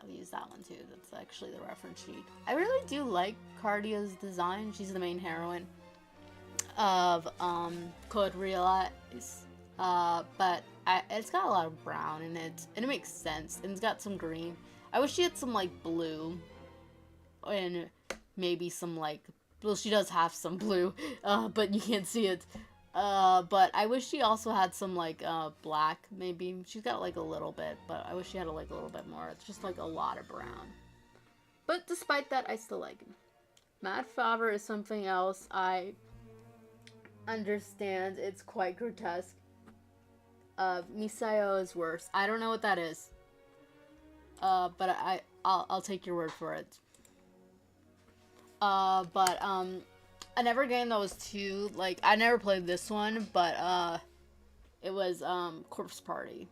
[SPEAKER 1] I'll use that one too. That's actually the reference sheet. I really do like Cardia's design. She's the main heroine of Code Realize. But it's got a lot of brown in it, and it makes sense. And it's got some green. I wish she had some like blue, and maybe some like, well, she does have some blue, but you can't see it. But I wish she also had some like black. Maybe she's got like a little bit, but I wish she had like a little bit more. It's just like a lot of brown. But despite that, I still like it. Matte Favre is something else. I understand it's quite grotesque. Misayo is worse. I don't know what that is. But I'll take your word for it. I never gamed that was too, like, I never played this one, but it was Corpse Party.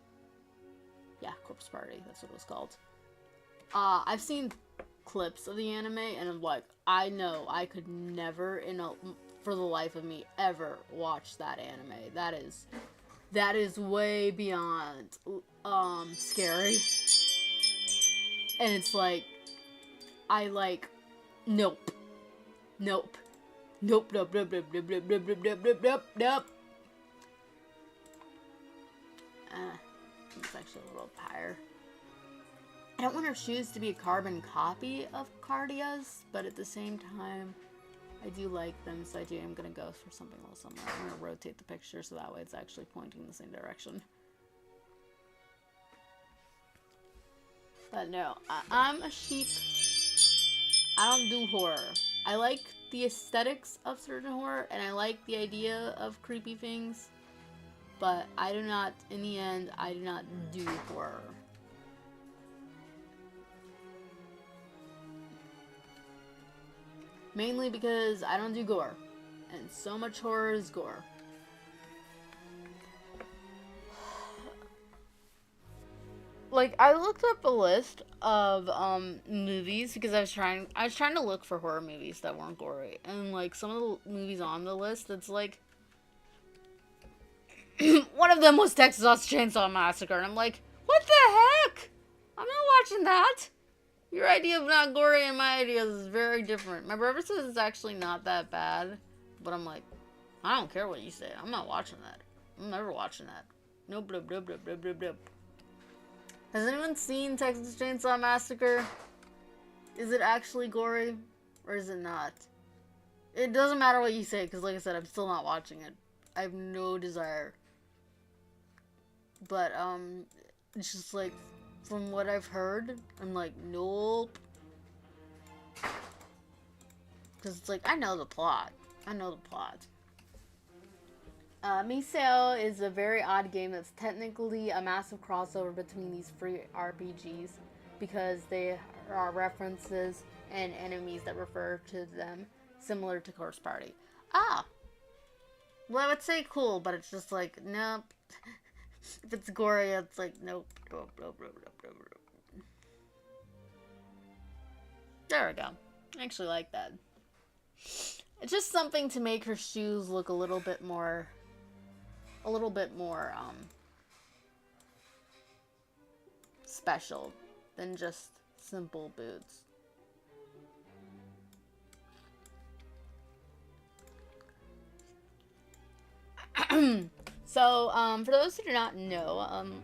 [SPEAKER 1] Yeah, Corpse Party, that's what it was called. I've seen clips of the anime, and I'm like, I know I could never, for the life of me, ever watch that anime. That is way beyond scary. And it's like, nope. Nope. Nope, nope, nope, nope, nope, nope, nope, nope, nope, nope, nope. It's actually a little higher. I don't want her shoes to be a carbon copy of Cardia's, but at the same time, I do like them, so I'm gonna go for something else somewhere. I'm gonna rotate the picture so that way it's actually pointing in the same direction. But no, I'm a sheep. I don't do horror. I like the aesthetics of certain horror, and I like the idea of creepy things, but I do not, in the end, I do not do horror. Mainly because I don't do gore, and so much horror is gore. Like, I looked up a list of movies because I was trying to look for horror movies that weren't gory, and like some of the movies on the list, it's like one of them was Texas Chainsaw Massacre, and I'm like, what the heck? I'm not watching that. Your idea of not gory and my idea is very different. My brother says it's actually not that bad, but I'm like, I don't care what you say. I'm not watching that. I'm never watching that. Nope, nope, nope, nope, nope, nope, nope. Has anyone seen Texas Chainsaw Massacre? Is it actually gory, or is it not? It doesn't matter what you say, because like I said, I'm still not watching it. I have no desire. But, it's just like, from what I've heard, I'm like, nope. Because it's like, I know the plot. I know the plot. Miseo is a very odd game that's technically a massive crossover between these free RPGs because they are references and enemies that refer to them, similar to Corpse Party. Ah! Well, I would say cool, but it's just like, nope. If it's gory, it's like, nope, nope, nope, nope, nope, nope, nope. There we go. I actually like that. It's just something to make her shoes look a little bit more special than just simple boots. So, for those who do not know,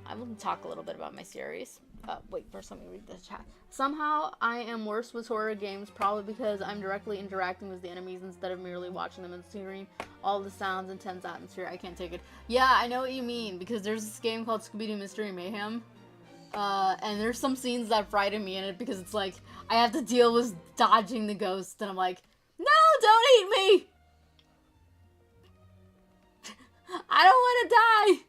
[SPEAKER 1] I will talk a little bit about my series. Wait, first let me read the chat. Somehow, I am worse with horror games, probably because I'm directly interacting with the enemies instead of merely watching them and hearing all the sounds and tense atmosphere. I can't take it. Yeah, I know what you mean, because there's this game called Scooby-Doo Mystery Mayhem. And there's some scenes that frighten me in it because it's like, I have to deal with dodging the ghost, and I'm like, no, don't eat me! I don't want to die!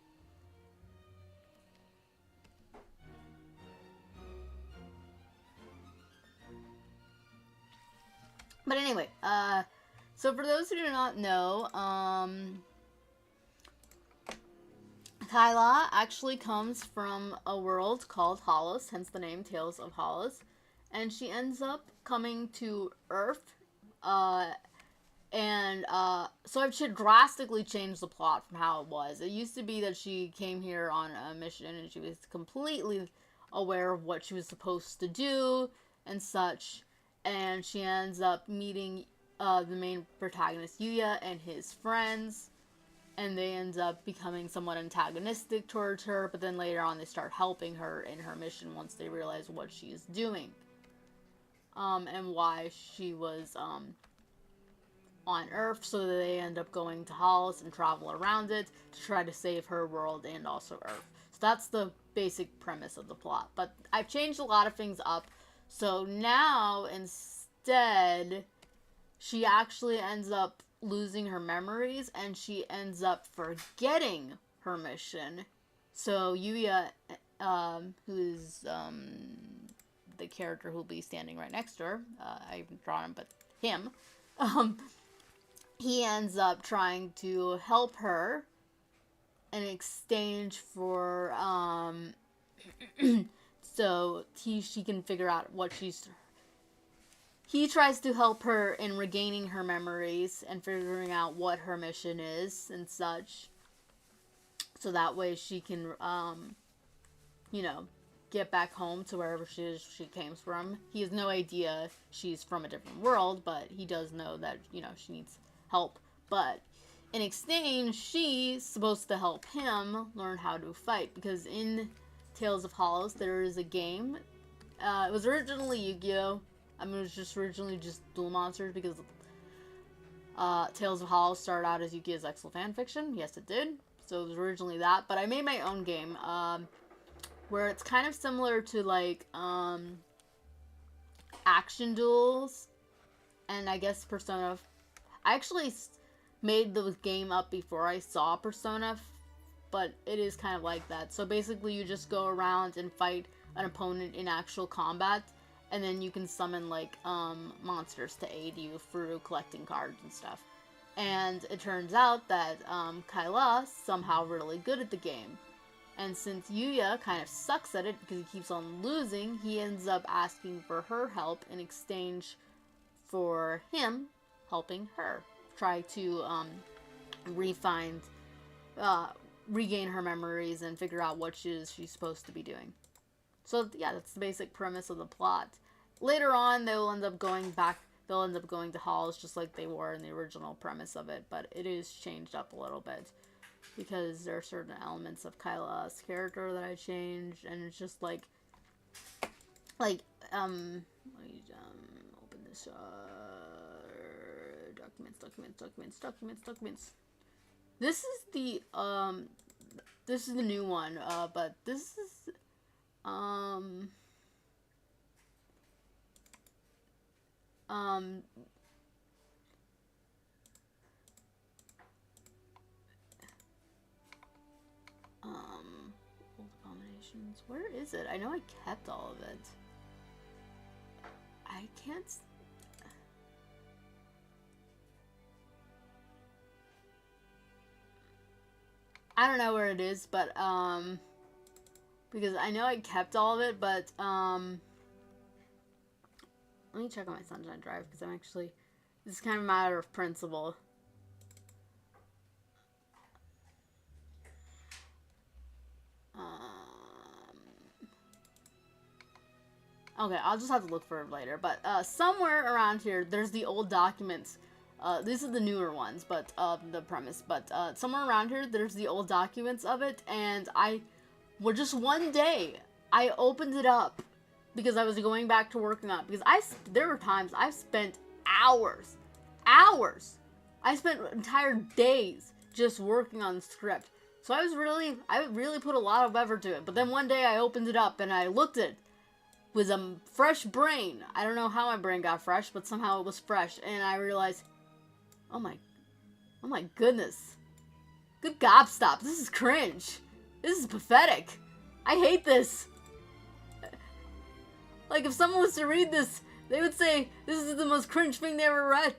[SPEAKER 1] But anyway, so for those who do not know, Kaila actually comes from a world called Hollis, hence the name Tales of Hollis, and she ends up coming to Earth, so I've drastically changed the plot from how it was. It used to be that she came here on a mission and she was completely aware of what she was supposed to do and such, and she ends up meeting the main protagonist, Yuya, and his friends, and they end up becoming somewhat antagonistic towards her, but then later on they start helping her in her mission once they realize what she's doing, and why she was on Earth, so they end up going to Hollis and travel around it to try to save her world and also Earth. So that's the basic premise of the plot, but I've changed a lot of things up. So now, instead, she actually ends up losing her memories, and she ends up forgetting her mission. So Yuya, who is the character who will be standing right next to her, I haven't drawn him, but him, he ends up trying to help her in exchange for, so she can figure out what he tries to help her in regaining her memories and figuring out what her mission is and such. So that way she can, get back home to wherever she came from. He has no idea she's from a different world, but he does know that, she needs help. But in exchange, she's supposed to help him learn how to fight, because in Tales of Hollis, there is a game. It was originally Yu-Gi-Oh! I mean, it was just originally just Duel Monsters, because Tales of Hollis started out as Yu-Gi-Oh's Excel fanfiction. Yes, it did. So it was originally that. But I made my own game, where it's kind of similar to, like, action duels, and I guess Persona. I actually made the game up before I saw Persona, but it is kind of like that. So basically you just go around and fight an opponent in actual combat, and then you can summon, like, monsters to aid you through collecting cards and stuff. And it turns out that Kaila's somehow really good at the game. And since Yuya kind of sucks at it because he keeps on losing, he ends up asking for her help in exchange for him helping her try to regain her memories and figure out what she's supposed to be doing. So yeah, that's the basic premise of the plot. Later on, they'll end up going to halls just like they were in the original premise of it, but it is changed up a little bit because there are certain elements of Kaila's character that I changed, and it's just like let me open this documents. This is the new one, but this is old abominations. Where is it? I know I kept all of it. I can't. I don't know where it is, but because I know I kept all of it, but let me check on my Sunshine Drive, because this is kind of a matter of principle. Okay, I'll just have to look for it later, but somewhere around here, there's the old documents. These are the newer ones, but the premise, but somewhere around here, there's the old documents of it, and just one day, I opened it up, because I was going back to working on it, because there were times I've spent hours, I spent entire days just working on the script, So I really put a lot of effort to it. But then one day I opened it up and I looked at it with a fresh brain. I don't know how my brain got fresh, but somehow it was fresh. And I realized, oh my goodness. Good gobstop. This is cringe. This is pathetic. I hate this. Like, if someone was to read this, they would say, this is the most cringe thing they ever read.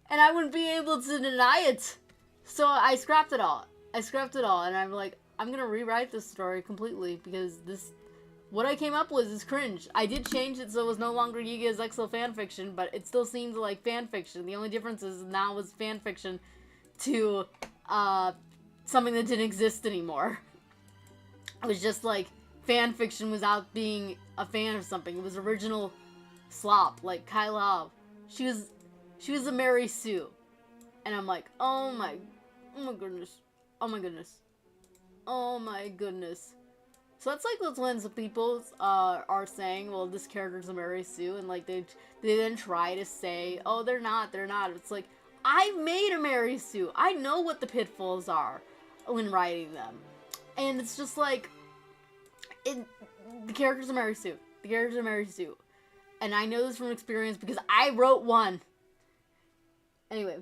[SPEAKER 1] And I wouldn't be able to deny it. So I scrapped it all. And I'm like, I'm gonna rewrite this story completely because what I came up with is cringe. I did change it so it was no longer Yugi's Excel fanfiction, but it still seemed like fanfiction. The only difference is now it's fanfiction to, something that didn't exist anymore. It was just like fanfiction without being a fan of something. It was original slop, like Kaila. She was a Mary Sue. And I'm like, oh my goodness. Oh my goodness. Oh my goodness. So that's like when some people are saying, well, this character's a Mary Sue, and like they then try to say, oh, they're not. It's like, I made a Mary Sue. I know what the pitfalls are when writing them. And it's just like, the character's a Mary Sue. And I know this from experience because I wrote one. Anyway.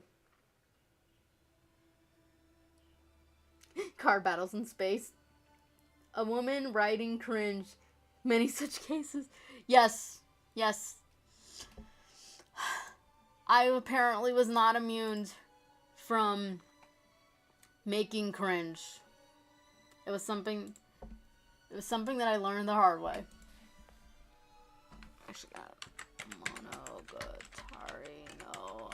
[SPEAKER 1] Car battles in space. A woman writing cringe. Many such cases. Yes. I apparently was not immune from making cringe. It was something that I learned the hard way. Actually got Monogatari, no.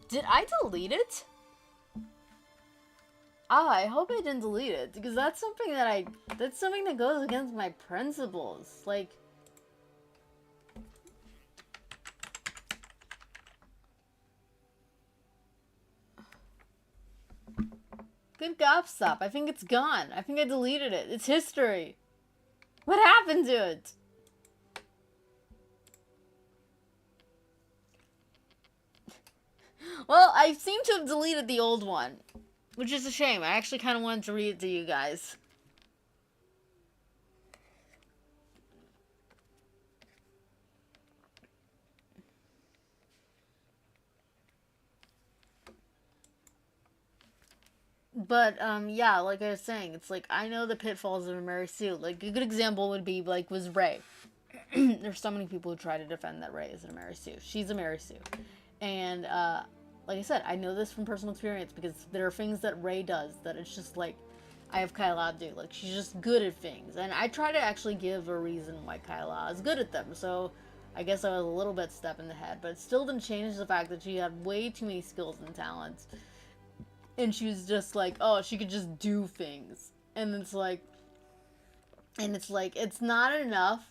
[SPEAKER 1] Did I delete it? I hope I didn't delete it, because that's something that goes against my principles. Like, good gobstop. I think it's gone. I think I deleted it. It's history. What happened to it? Well, I seem to have deleted the old one, which is a shame. I actually kind of wanted to read it to you guys. But, yeah, like I was saying, it's like, I know the pitfalls of a Mary Sue. Like, a good example would be, like, was Ray. There's so many people who try to defend that Ray isn't a Mary Sue. She's a Mary Sue. And, like I said, I know this from personal experience because there are things that Ray does that it's just like, I have Kaila do. Like, she's just good at things. And I try to actually give a reason why Kaila is good at them. So, I guess I was a little bit step in the head. But it still didn't change the fact that she had way too many skills and talents. And she was just like, oh, she could just do things. And it's like, it's not enough.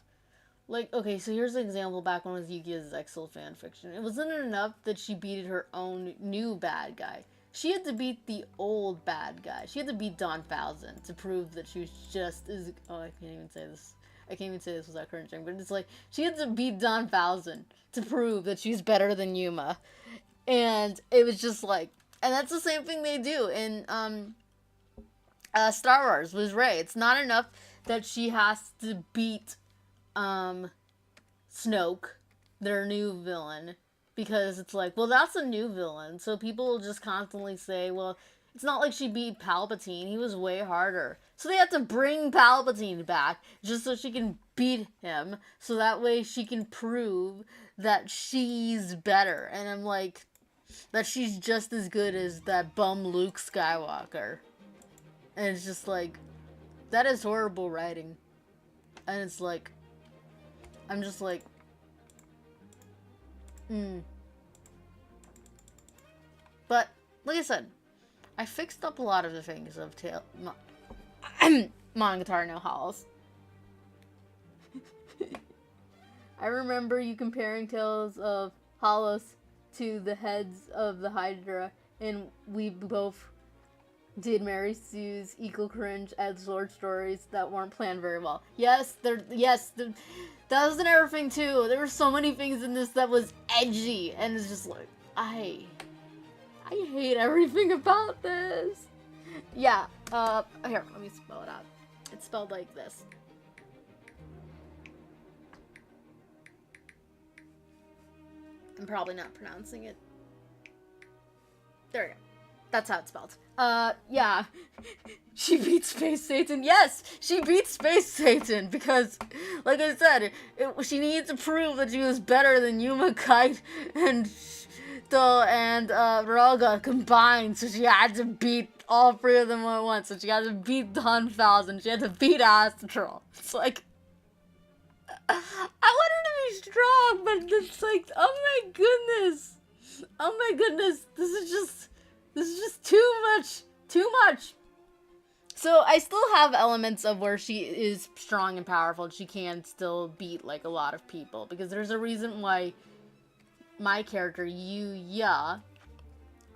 [SPEAKER 1] Like, okay, so here's an example back when it was Yuki's Excel fanfiction. It wasn't enough that she beat her own new bad guy. She had to beat the old bad guy. She had to beat Don Thousand to prove that she was just as... Oh, I can't even say this. I can't even say this without cringing. But it's like, she had to beat Don Thousand to prove that she's better than Yuma. And it was just like... And that's the same thing they do in Star Wars with Rey. It's not enough that she has to beat Snoke, their new villain, because it's like, well, that's a new villain, so people will just constantly say, well, it's not like she beat Palpatine, he was way harder. So they have to bring Palpatine back just so she can beat him, so that way she can prove that she's better. And I'm like, that she's just as good as that bum Luke Skywalker. And it's just like, that is horrible writing. And it's like, I'm just like, But, like I said, I fixed up a lot of the things of Monogatari no Halls. I remember you comparing Tales of Hollows to the heads of the Hydra, and we both Did Mary Sue's equal cringe edgelord stories that weren't planned very well? Yes, that was an everything too. There were so many things in this that was edgy, and it's just like, I hate everything about this. Yeah, here, let me spell it out. It's spelled like this. I'm probably not pronouncing it. There we go. That's how it's spelled. Yeah. She beat Space Satan. Yes, she beat Space Satan because, like I said, she needed to prove that she was better than Yuma, Kite, and Raga combined. So she had to beat all three of them at once. So she had to beat Dawn Thousand. She had to beat Astral. It's like, I want her to be strong, but it's like, oh my goodness. Oh my goodness. This is just too much. So I still have elements of where she is strong and powerful. She can still beat like a lot of people, because there's a reason why my character Yuya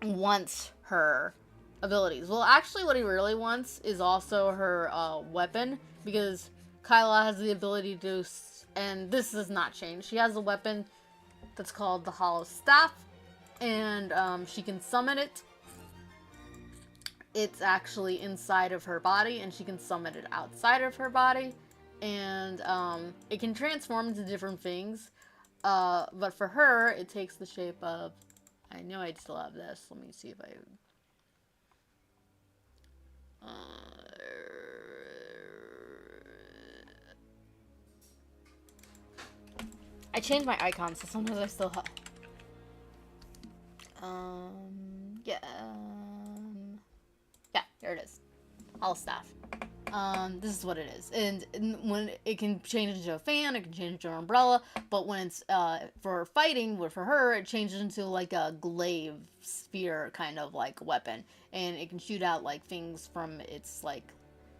[SPEAKER 1] wants her abilities. Well, actually what he really wants is also her weapon, because Kaila has the ability to, and this has not changed, she has a weapon that's called the Hollow Staff, and she can summon it. It's actually inside of her body, and she can summon it outside of her body, and it can transform into different things, but for her, it takes the shape of, I know I still have this, let me see if I changed my icon, so sometimes I still have, yeah, here it is. All staff. This is what it is. And when it can change into a fan, it can change into an umbrella, but when it's, for fighting, for her, it changes into like a glaive spear kind of like weapon. And it can shoot out like things from its like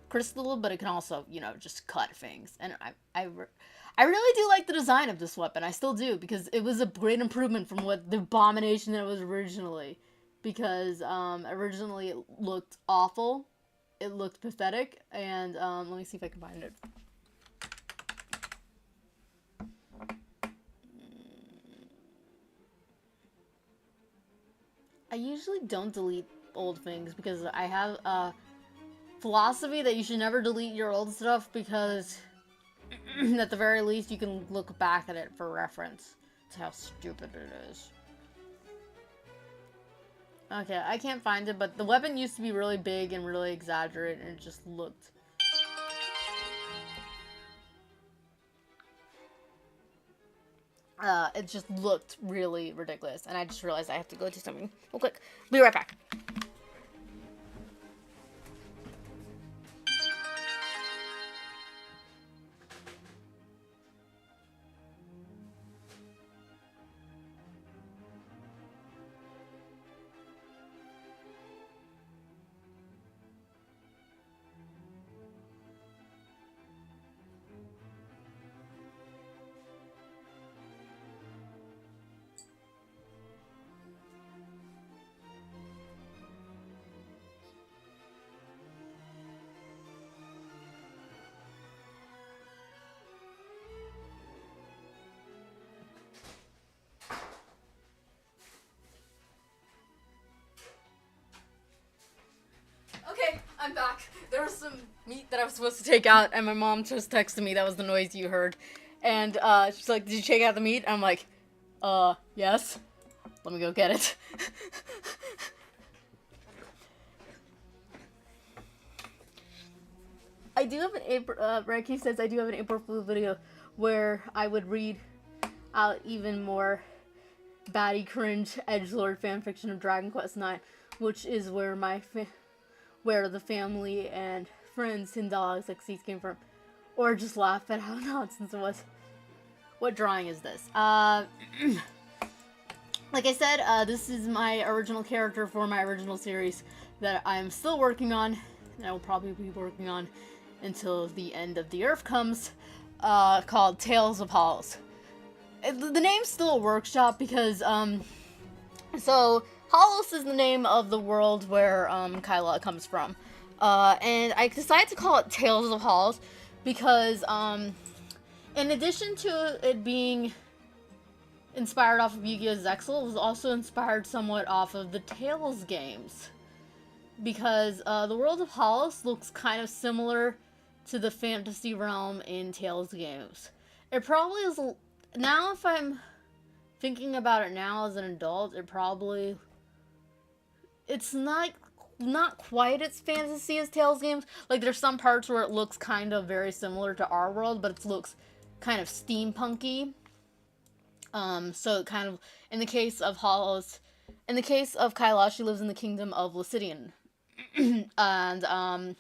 [SPEAKER 1] crystal, but it can also, you know, just cut things. And I really do like the design of this weapon. I still do, because it was a great improvement from what the abomination that it was originally. Because originally it looked awful, it looked pathetic, and let me see if I can find it. I usually don't delete old things, because I have a philosophy that you should never delete your old stuff, because at the very least you can look back at it for reference to how stupid it is. Okay, I can't find it, but the weapon used to be really big and really exaggerated, and it just looked... it just looked really ridiculous, and I just realized I have to go do something real quick. Be right back. I'm back. There was some meat that I was supposed to take out, and my mom just texted me. That was the noise you heard. And she's like, did you take out the meat? I'm like, yes. Let me go get it. I do have an April, Reiki says I do have an April Fool video where I would read out even more baddie cringe edgelord fanfiction of Dragon Quest IX, which is where where the family and friends and dogs like Cease came from, or just laugh at how nonsense it was. What drawing is this? Like I said, this is my original character for my original series that I'm still working on, and I will probably be working on until the end of the Earth comes, called Tales of Halls. The name's still a workshop because, so Holos is the name of the world where Kaila comes from. And I decided to call it Tales of Holos because in addition to it being inspired off of Yu-Gi-Oh! Zexal, it was also inspired somewhat off of the Tales games. Because the world of Holos looks kind of similar to the fantasy realm in Tales games. It probably is... Now, if I'm thinking about it now as an adult, it's not quite as fantasy as Tales games. Like, there's some parts where it looks kind of very similar to our world, but it looks kind of steampunky. So it kind of, in the case of Kaila, she lives in the kingdom of Laciteyen. And,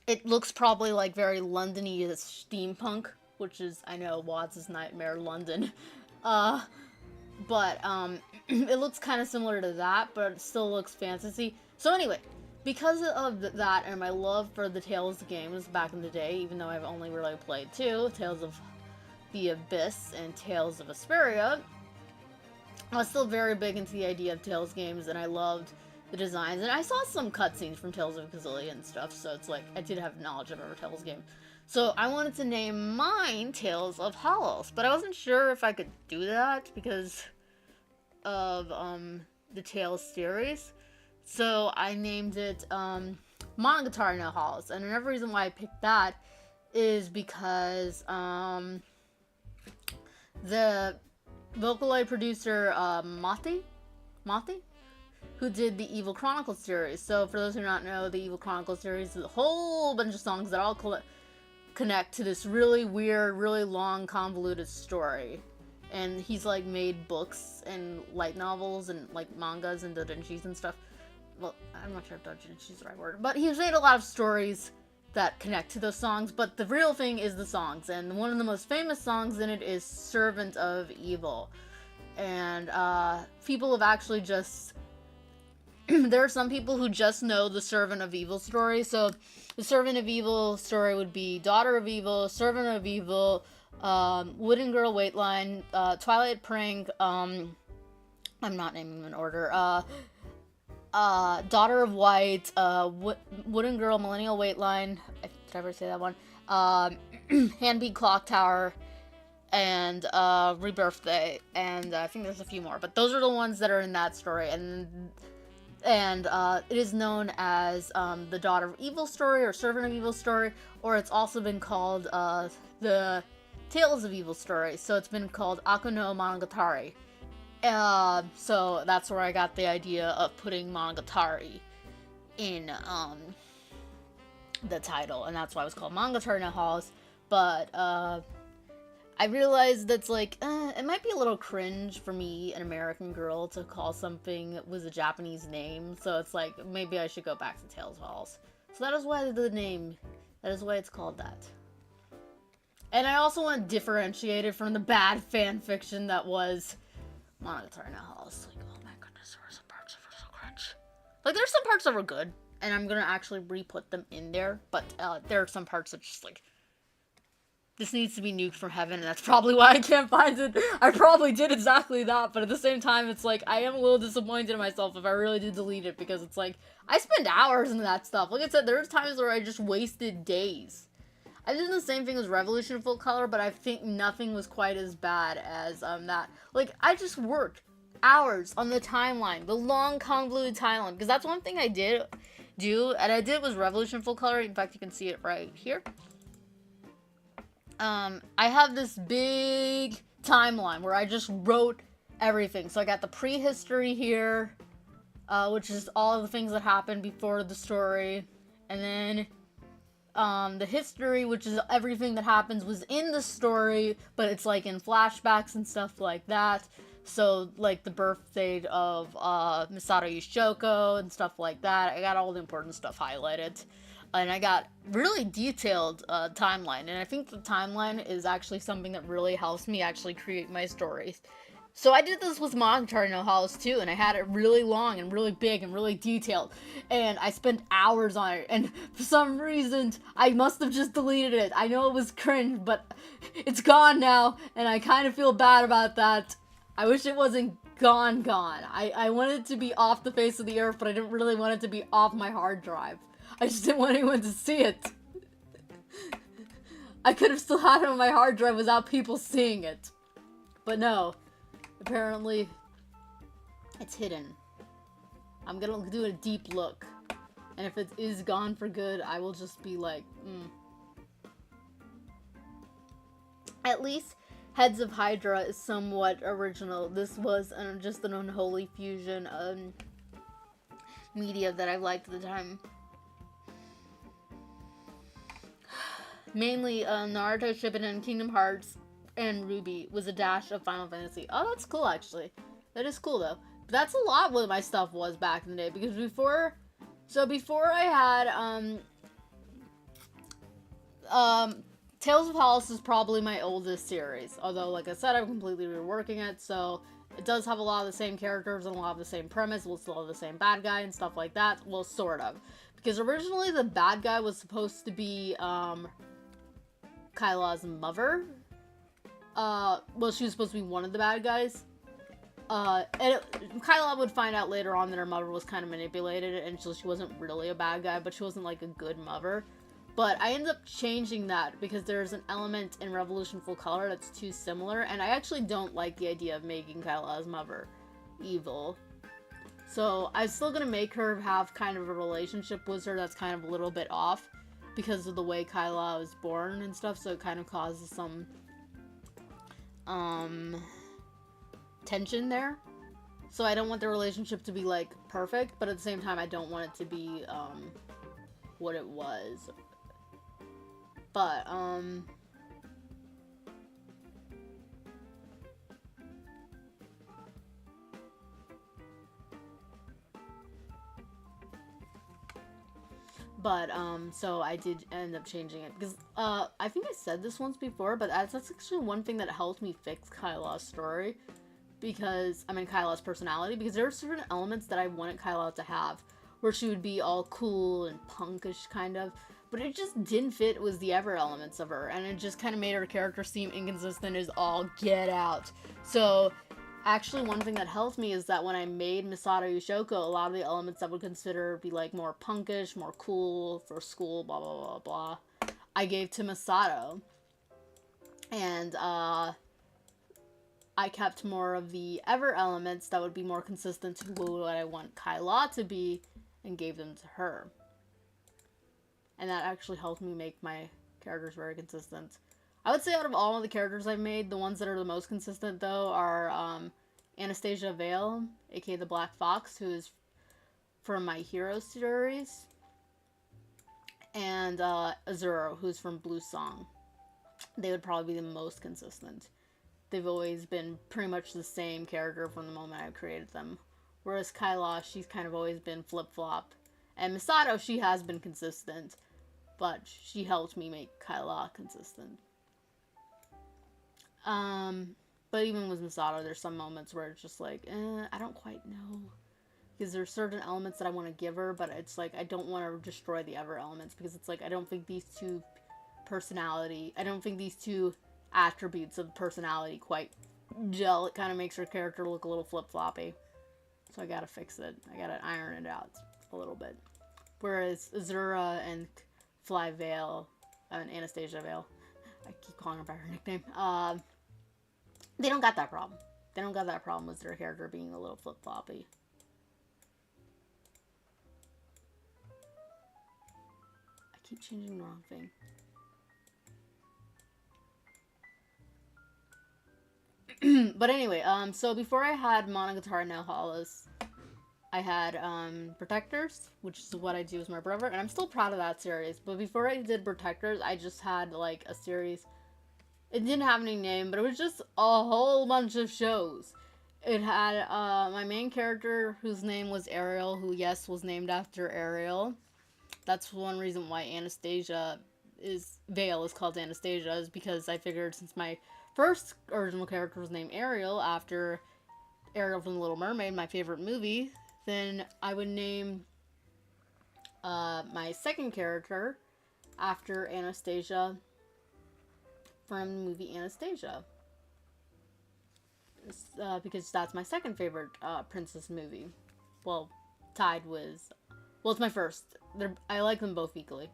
[SPEAKER 1] it looks probably like very London-y as steampunk, which is, I know, Watts' nightmare, London. But it looks kind of similar to that, but it still looks fantasy. So anyway, because of that and my love for the Tales games back in the day, even though I've only really played two, Tales of the Abyss and Tales of Asperia, I was still very big into the idea of Tales games, and I loved the designs. And I saw some cutscenes from Tales of Kazilia and stuff, so it's like, I did have knowledge of every Tales game. So I wanted to name mine Tales of Holos, but I wasn't sure if I could do that because of the Tales series. So I named it Monogatari no Holos, and another reason why I picked that is because the Vocaloid producer Mati, who did the Evil Chronicles series. So for those who do not know, the Evil Chronicles series is a whole bunch of songs that all connect to this really weird, really long, convoluted story. And he's like made books and light novels and like mangas and doujinshis and stuff. Well, I'm not sure if doujinshi is the right word, but he's made a lot of stories that connect to those songs, but the real thing is the songs, and one of the most famous songs in it is Servant of Evil. And people have actually just there are some people who just know the Servant of Evil story. So the Servant of Evil story would be Daughter of Evil, Servant of Evil, Wooden Girl Waitline, Twilight Prank, I'm not naming them in order, Daughter of White, Wooden Girl, Millennial Waitline, did I ever say that one? Handbeat Clock Tower, and Rebirthday, and I think there's a few more, but those are the ones that are in that story. And it is known as the Daughter of Evil story or Servant of Evil story, or it's also been called the Tales of Evil story. So it's been called Akuno Monogatari. So that's where I got the idea of putting Monogatari in the title, and that's why it was called Monogatari no Holos. But I realized that's like, it might be a little cringe for me, an American girl, to call something with a Japanese name. So it's like, maybe I should go back to Tales of Holos. So that is why the name, that is why it's called that. And I also want to differentiate it from the bad fan fiction that was Monogatari no Holos. Like, oh my goodness, there were some parts that were so cringe. Like, there's some parts that were good, and I'm gonna actually re-put them in there, but there are some parts that just like, this needs to be nuked from heaven, and that's probably why I can't find it. I probably did exactly that, but at the same time, it's like, I am a little disappointed in myself if I really did delete it, because it's like, I spend hours in that stuff. Like I said, there's times where I just wasted days. I did the same thing as Revolution Full Color, but I think nothing was quite as bad as that. Like, I just worked hours on the timeline, the long convoluted timeline, because that's one thing I did do, and I did was Revolution Full Color. In fact, you can see it right here. I have this big timeline where I just wrote everything. So I got the prehistory here, which is all of the things that happened before the story, and then the history, which is everything that happens was in the story, but it's like in flashbacks and stuff like that. So like the birth date of Misato Yoshiko and stuff like that. I got all the important stuff highlighted, and I got really detailed timeline. And I think the timeline is actually something that really helps me actually create my stories. So I did this with Monogatari no Holos too, and I had it really long and really big and really detailed, and I spent hours on it, and for some reason, I must have just deleted it. I know it was cringe, but it's gone now, and I kind of feel bad about that. I wish it wasn't gone. I wanted it to be off the face of the earth, but I didn't really want it to be off my hard drive. I just didn't want anyone to see it. I could have still had it on my hard drive without people seeing it. But no. Apparently, it's hidden. I'm gonna do a deep look. And if it is gone for good, I will just be like, At least Heads of Hydra is somewhat original. This was just an unholy fusion of media that I liked at the time. Mainly Naruto Shippuden, Kingdom Hearts, and Ruby was a dash of Final Fantasy. Oh, that's cool, actually. That is cool, though. But that's a lot what my stuff was back in the day, because before I had, Tales of Hollis is probably my oldest series. Although, like I said, I'm completely reworking it, so it does have a lot of the same characters and a lot of the same premise. We'll still have the same bad guy and stuff like that. Well, sort of. Because originally the bad guy was supposed to be, Kaila's mother. Well, she was supposed to be one of the bad guys. Kaila would find out later on that her mother was kind of manipulated, and so she wasn't really a bad guy, but she wasn't, like, a good mother. But I ended up changing that, because there's an element in Revolution Full Color that's too similar, and I actually don't like the idea of making Kaila's mother evil. So, I'm still gonna make her have kind of a relationship with her that's kind of a little bit off, because of the way Kaila was born and stuff, so it kind of causes some, tension there. So I don't want the relationship to be, like, perfect, but at the same time, I don't want it to be, what it was. But, so I did end up changing it, because, I think I said this once before, but that's actually one thing that helped me fix Kaila's story, because, I mean, Kaila's personality, because there are certain elements that I wanted Kaila to have, where she would be all cool and punkish, kind of, but it just didn't fit with the other elements of her, and it just kind of made her character seem inconsistent as all get out. So, actually, one thing that helped me is that when I made Misato Yoshiko, a lot of the elements I would consider be, like, more punkish, more cool, for school, blah, blah, blah, blah, I gave to Misato. And, I kept more of the ever elements that would be more consistent to what I want Kaila to be, and gave them to her. And that actually helped me make my characters very consistent. I would say out of all of the characters I've made, the ones that are the most consistent, though, are Anastasia Vale, aka the Black Fox, who is from My Hero series, and Azuro, who's from Blue Song. They would probably be the most consistent. They've always been pretty much the same character from the moment I created them. Whereas Kaila, she's kind of always been flip-flop. And Misato, she has been consistent, but she helped me make Kaila consistent. But even with Misato, there's some moments where it's just like, I don't quite know. Because there's certain elements that I want to give her, but it's like, I don't want to destroy the other elements, because it's like, I don't think these two attributes of personality quite gel. It kind of makes her character look a little flip-floppy. So I gotta fix it. I gotta iron it out a little bit. Whereas Azura and Fly Vale, and Anastasia Vale, I keep calling her by her nickname, they don't got that problem. They don't got that problem with their character being a little flip-floppy. I keep changing the wrong thing. But anyway, so before I had Monogatari no Hollis, I had Protectors, which is what I do with my brother, and I'm still proud of that series. But before I did Protectors, I just had, like, a series. It didn't have any name, but it was just a whole bunch of shows. It had my main character, whose name was Ariel, who, yes, was named after Ariel. That's one reason why Vale is called Anastasia, is because I figured since my first original character was named Ariel, after Ariel from The Little Mermaid, my favorite movie, then I would name my second character after Anastasia from the movie Anastasia. because that's my second favorite princess movie. Well, tied with, well, it's my first. I like them both equally.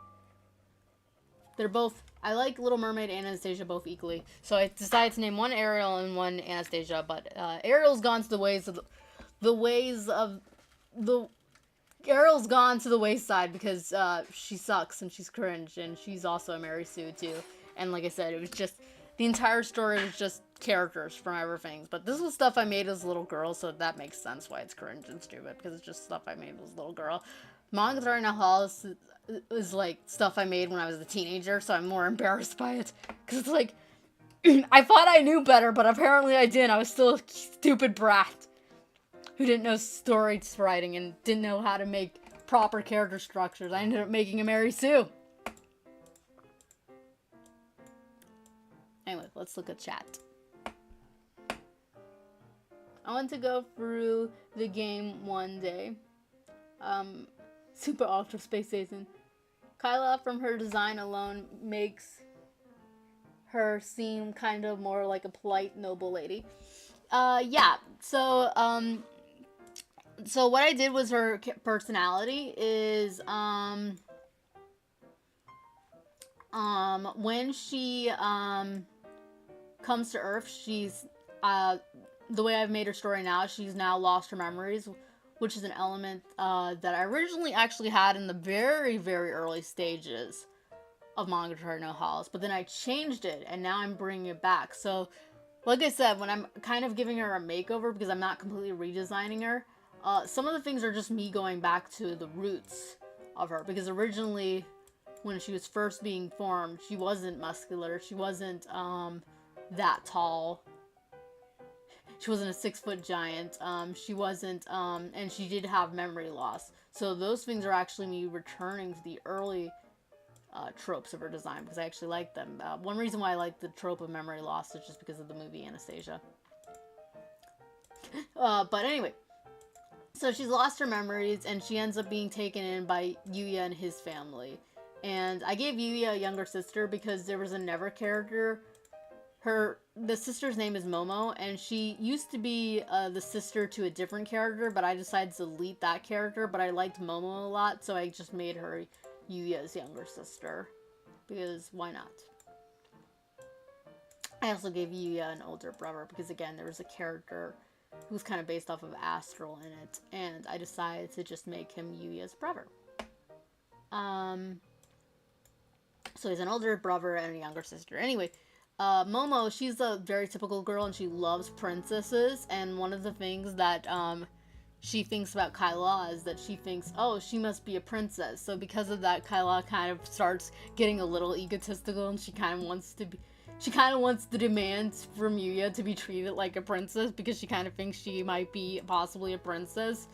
[SPEAKER 1] I like Little Mermaid and Anastasia both equally. So I decided to name one Ariel and one Anastasia, but Ariel's gone to the Ariel's gone to the wayside because she sucks and she's cringe, and she's also a Mary Sue too. And like I said, it was just, the entire story was just characters from everything. But this was stuff I made as a little girl, so that makes sense why it's cringe and stupid, because it's just stuff I made as a little girl. Monogatari no Hall is like stuff I made when I was a teenager, so I'm more embarrassed by it. Because it's like, I thought I knew better, but apparently I didn't. I was still a stupid brat who didn't know story writing and didn't know how to make proper character structures. I ended up making a Mary Sue. Anyway, let's look at chat. I want to go through the game one day. Super Ultra Space Station. Kaila, from her design alone, makes her seem kind of more like a polite, noble lady. Yeah, so what I did was her personality is, when she, comes to Earth, she's, the way I've made her story now, she's now lost her memories, which is an element, that I originally actually had in the very, very early stages of Monogatari no Halls, but then I changed it, and now I'm bringing it back. So, like I said, when I'm kind of giving her a makeover, because I'm not completely redesigning her, some of the things are just me going back to the roots of her, because originally, when she was first being formed, she wasn't muscular, she wasn't, that tall, she wasn't a 6-foot giant, she wasn't, and she did have memory loss. So those things are actually me returning to the early tropes of her design, because I actually like them. One reason why I like the trope of memory loss is just because of the movie Anastasia. But anyway, so she's lost her memories, and she ends up being taken in by Yuya and his family. And I gave Yuya a younger sister because there was a Never character. The sister's name is Momo, and she used to be the sister to a different character, but I decided to delete that character, but I liked Momo a lot, so I just made her Yuya's younger sister, because why not? I also gave Yuya an older brother, because again, there was a character who was kind of based off of Astral in it, and I decided to just make him Yuya's brother. So he's an older brother and a younger sister. Anyway, Momo, she's a very typical girl, and she loves princesses, and one of the things that, she thinks about Kaila is that she thinks, oh, she must be a princess. So because of that, Kaila kind of starts getting a little egotistical, and she kind of wants to demand from Yuya to be treated like a princess, because she kind of thinks she might be possibly a princess,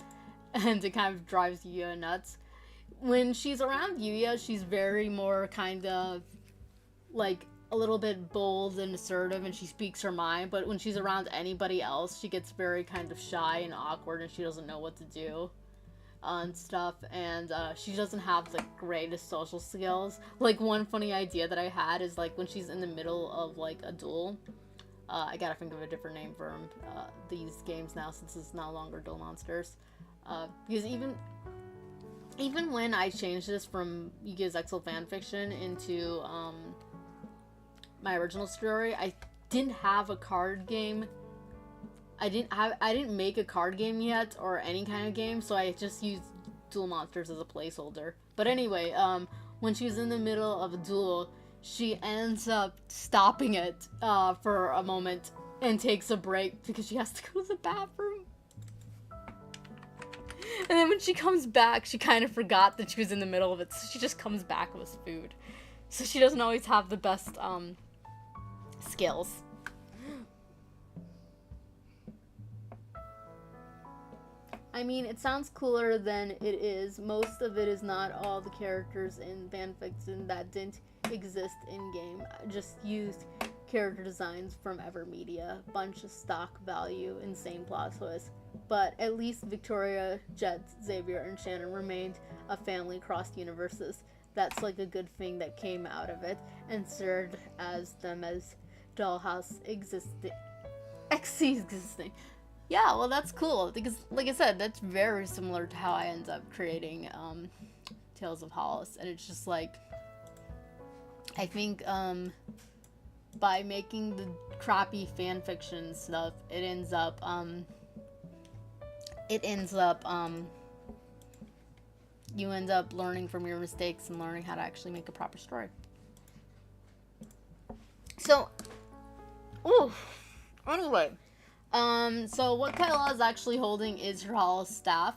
[SPEAKER 1] and it kind of drives Yuya nuts. When she's around Yuya, she's very more kind of, like, a little bit bold and assertive, and she speaks her mind, but when she's around anybody else, she gets very kind of shy and awkward, and she doesn't know what to do and stuff, and she doesn't have the greatest social skills. Like, one funny idea that I had is, like, when she's in the middle of, like, a duel, I gotta think of a different name for these games now, since it's no longer Duel Monsters, because even when I changed this from Yu-Gi-Oh's Excel fanfiction into, my original story, I didn't have a card game. I didn't make a card game yet, or any kind of game, so I just used Duel Monsters as a placeholder. But anyway, when she's in the middle of a duel, she ends up stopping it for a moment and takes a break because she has to go to the bathroom. And then when she comes back, she kind of forgot that she was in the middle of it, so she just comes back with food. So she doesn't always have the best skills. I mean, it sounds cooler than it is. Most of it is not all the characters in fanfiction that didn't exist in-game. I just used character designs from Evermedia. Bunch of stock value, insane plot twists. But at least Victoria, Jet, Xavier, and Shannon remained a family across universes. That's like a good thing that came out of it, and served as them as Dollhouse XC existing. Yeah, well, that's cool, because, like I said, that's very similar to how I end up creating, Tales of Hollis, and it's just, like, I think, by making the crappy fanfiction stuff, you end up learning from your mistakes and learning how to actually make a proper story. So, anyway, so what Kaila is actually holding is her Hollis staff.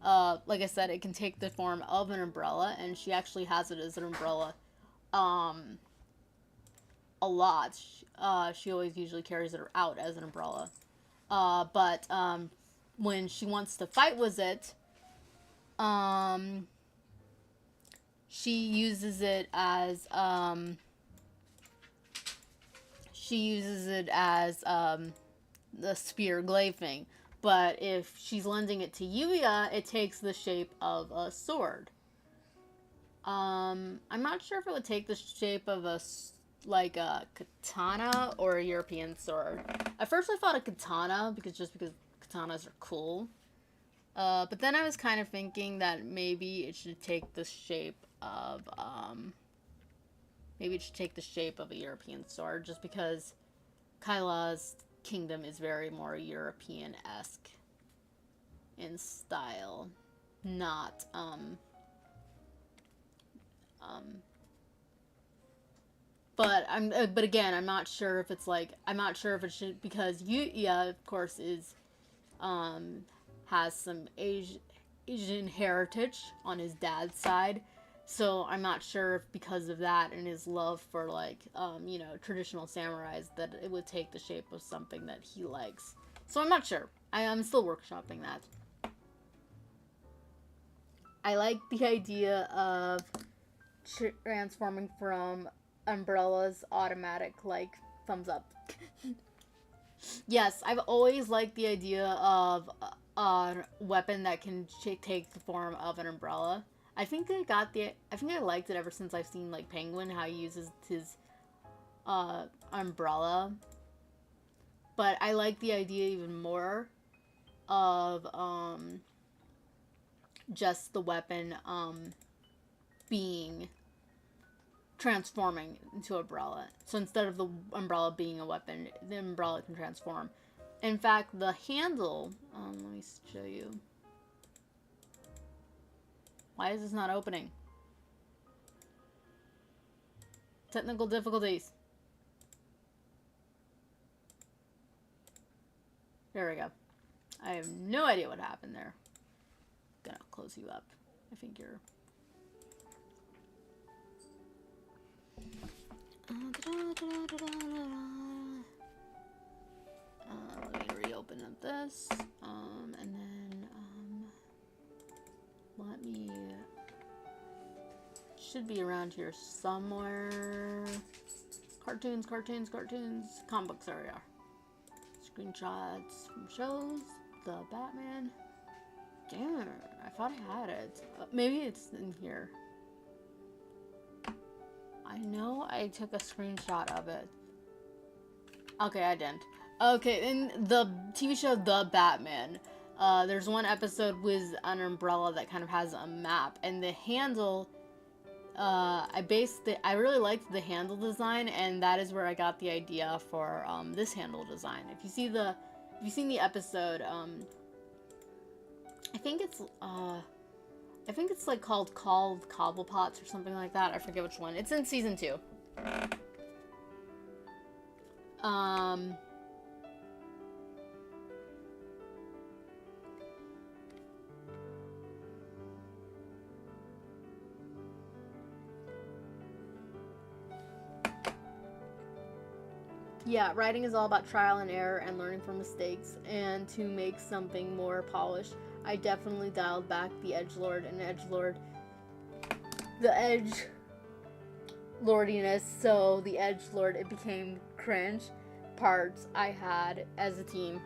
[SPEAKER 1] Like I said, it can take the form of an umbrella, and she actually has it as an umbrella, a lot. She always usually carries it out as an umbrella. But when she wants to fight with it, she uses it as, the spear glaive thing. But if she's lending it to Yuya, it takes the shape of a sword. I'm not sure if it would take the shape of a katana or a European sword. At first I thought a katana, because katanas are cool. But then I was kind of thinking that maybe it should take the shape of, a European sword, just because Kaila's kingdom is very more European-esque in style, not, but again, I'm not sure if it should, because Yuya, of course, is, has some Asian heritage on his dad's side, so I'm not sure if because of that and his love for, like, traditional samurais, that it would take the shape of something that he likes. So I'm not sure. I'm still workshopping that. I like the idea of transforming from umbrellas automatic, like, thumbs up. Yes, I've always liked the idea of a weapon that can take the form of an umbrella. I think I liked it ever since I've seen, like, Penguin, how he uses his umbrella. But I like the idea even more of just the weapon transforming into umbrella. So instead of the umbrella being a weapon, the umbrella can transform. In fact, the handle, let me show you. Why is this not opening? Technical difficulties. There we go. I have no idea what happened there. Gonna close you up. I think you're... let me reopen up this, and then, let me, should be around here somewhere. Cartoons, comic books, there we are. Screenshots from shows, the Batman. Damn, I thought I had it. Maybe it's in here. I know I took a screenshot of it. Okay, I didn't. Okay, in the TV show The Batman, there's one episode with an umbrella that kind of has a map, and the handle, I really liked the handle design, and that is where I got the idea for this handle design. If you've seen the episode, I think it's like called Cobblepots or something like that. I forget which one. It's in season 2. Yeah, writing is all about trial and error and learning from mistakes, and to make something more polished, I definitely dialed back the edgelord lordiness, so the edgelord, it became cringe parts I had as a team.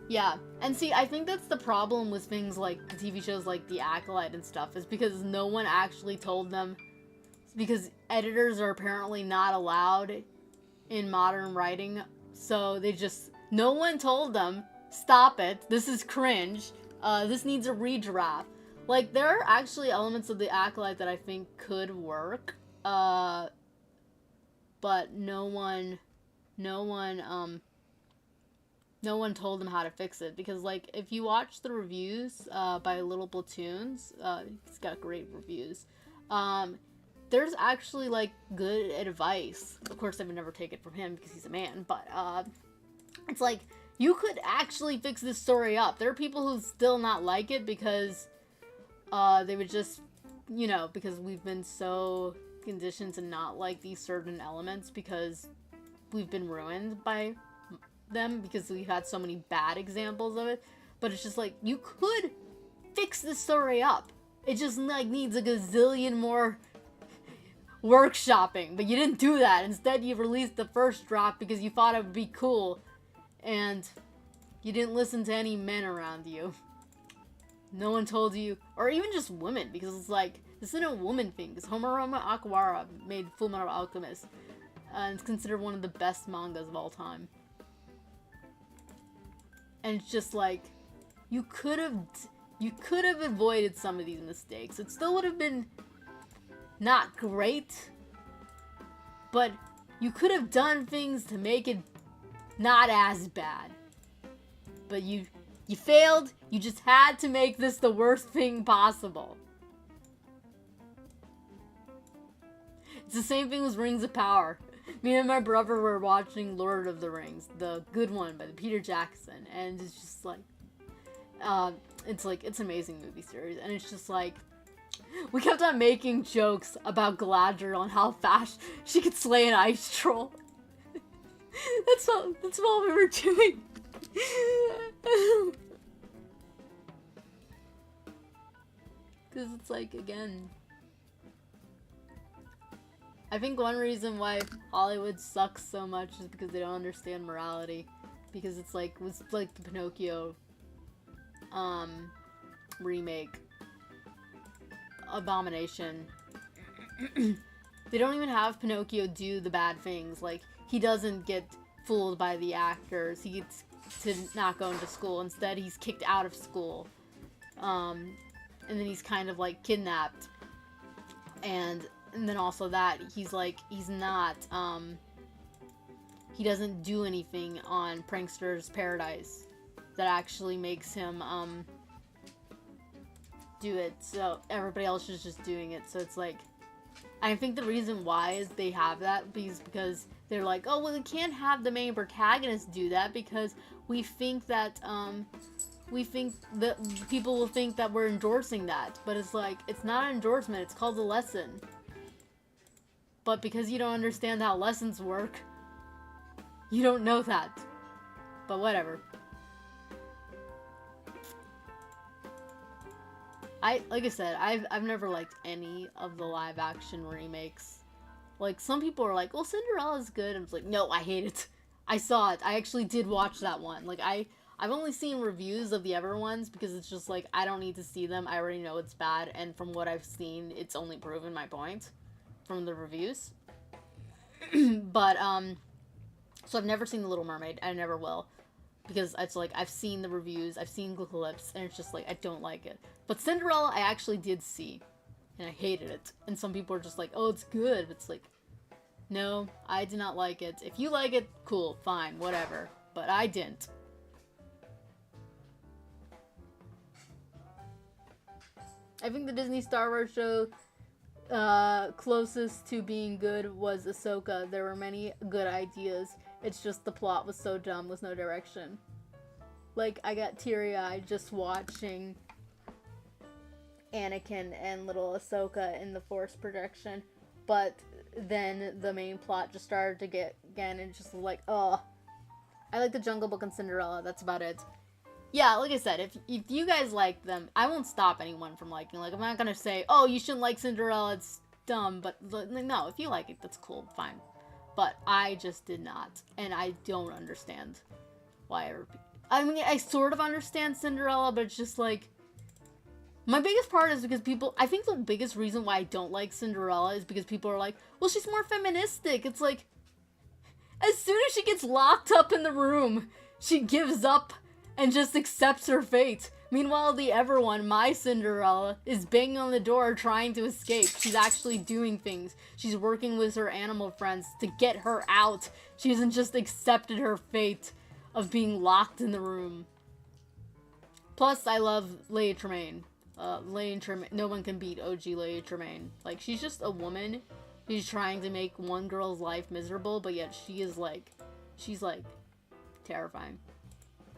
[SPEAKER 1] Yeah, and see, I think that's the problem with things like the TV shows like The Acolyte and stuff, is because no one actually told them, because editors are apparently not allowed in modern writing, so they just No one told them, stop it, this is cringe, this needs a redraft. Like, there are actually elements of the Acolyte that I think could work, but no one told them how to fix it, because, like, if you watch the reviews, by Little Platoons, he's got great reviews, there's actually, like, good advice. Of course, I would never take it from him, because he's a man, but, it's like, you could actually fix this story up. There are people who still not like it, because, they would just, you know, because we've been so conditioned to not like these certain elements, because we've been ruined by them, because we've had so many bad examples of it. But it's just like, you could fix this story up. It just, like, needs a gazillion more workshopping, but you didn't do that. Instead, you released the first draft because you thought it would be cool, and you didn't listen to any men around you. No one told you, or even just women, because it's like, this isn't a woman thing, because Homurama Akawara made Fullmetal Alchemist, and it's considered one of the best mangas of all time. And it's just like, you could have avoided some of these mistakes. It still would have been not great, but you could have done things to make it not as bad. But you failed. You just had to make this the worst thing possible. It's the same thing with Rings of Power. Me and my brother were watching Lord of the Rings, the good one by Peter Jackson, and it's just like, it's an amazing movie series, and it's just like, we kept on making jokes about Galadriel and how fast she could slay an ice troll. That's all we were doing. Because it's like, again, I think one reason why Hollywood sucks so much is because they don't understand morality. Because it's like, was like the Pinocchio remake. Abomination. They don't even have Pinocchio do the bad things. Like, he doesn't get fooled by the actors. He gets to not go into school. Instead, he's kicked out of school. And then he's kind of like kidnapped. And then also that, he's like, he's not, he doesn't do anything on Prankster's Paradise that actually makes him, do it. So everybody else is just doing it. So it's like, I think the reason why is they have that is because they're like, oh, well, we can't have the main protagonist do that because we think that people will think that we're endorsing that. But it's like, it's not an endorsement, it's called a lesson. But because you don't understand how lessons work, you don't know that. But whatever. Like I said, I've never liked any of the live action remakes. Like, some people are like, well, Cinderella's good. And it's like, no, I hate it. I saw it. I actually did watch that one. Like, I've only seen reviews of the other ones because it's just like, I don't need to see them. I already know it's bad. And from what I've seen, it's only proven my point from the reviews. But, so I've never seen The Little Mermaid. I never will. Because it's like, I've seen the reviews, I've seen the clips, and it's just like, I don't like it. But Cinderella, I actually did see, and I hated it. And some people are just like, oh, it's good. It's like, no, I did not like it. If you like it, cool, fine, whatever. But I didn't. I think the Disney Star Wars show closest to being good was Ahsoka. There were many good ideas. It's just the plot was so dumb with no direction. Like, I got teary-eyed just watching Anakin and little Ahsoka in the Force projection. But then the main plot just started to get, again, and just like, ugh. I like the Jungle Book and Cinderella, that's about it. Yeah, like I said, if you guys like them, I won't stop anyone from liking. Like, I'm not gonna say, oh, you shouldn't like Cinderella, it's dumb. But, no, if you like it, that's cool, fine. But I just did not. And I don't understand why I mean, I sort of understand Cinderella, but it's just like, my biggest part is because people, I think the biggest reason why I don't like Cinderella is because people are like, well, she's more feministic. It's like, as soon as she gets locked up in the room, She gives up and just accepts her fate. Meanwhile, the Everyone, my Cinderella, is banging on the door trying to escape. She's actually doing things. She's working with her animal friends to get her out. She hasn't just accepted her fate of being locked in the room. Plus, I love Leia Tremaine. Leia Tremaine, no one can beat OG Leia Tremaine. Like, she's just a woman who's trying to make one girl's life miserable, but yet she's like, terrifying.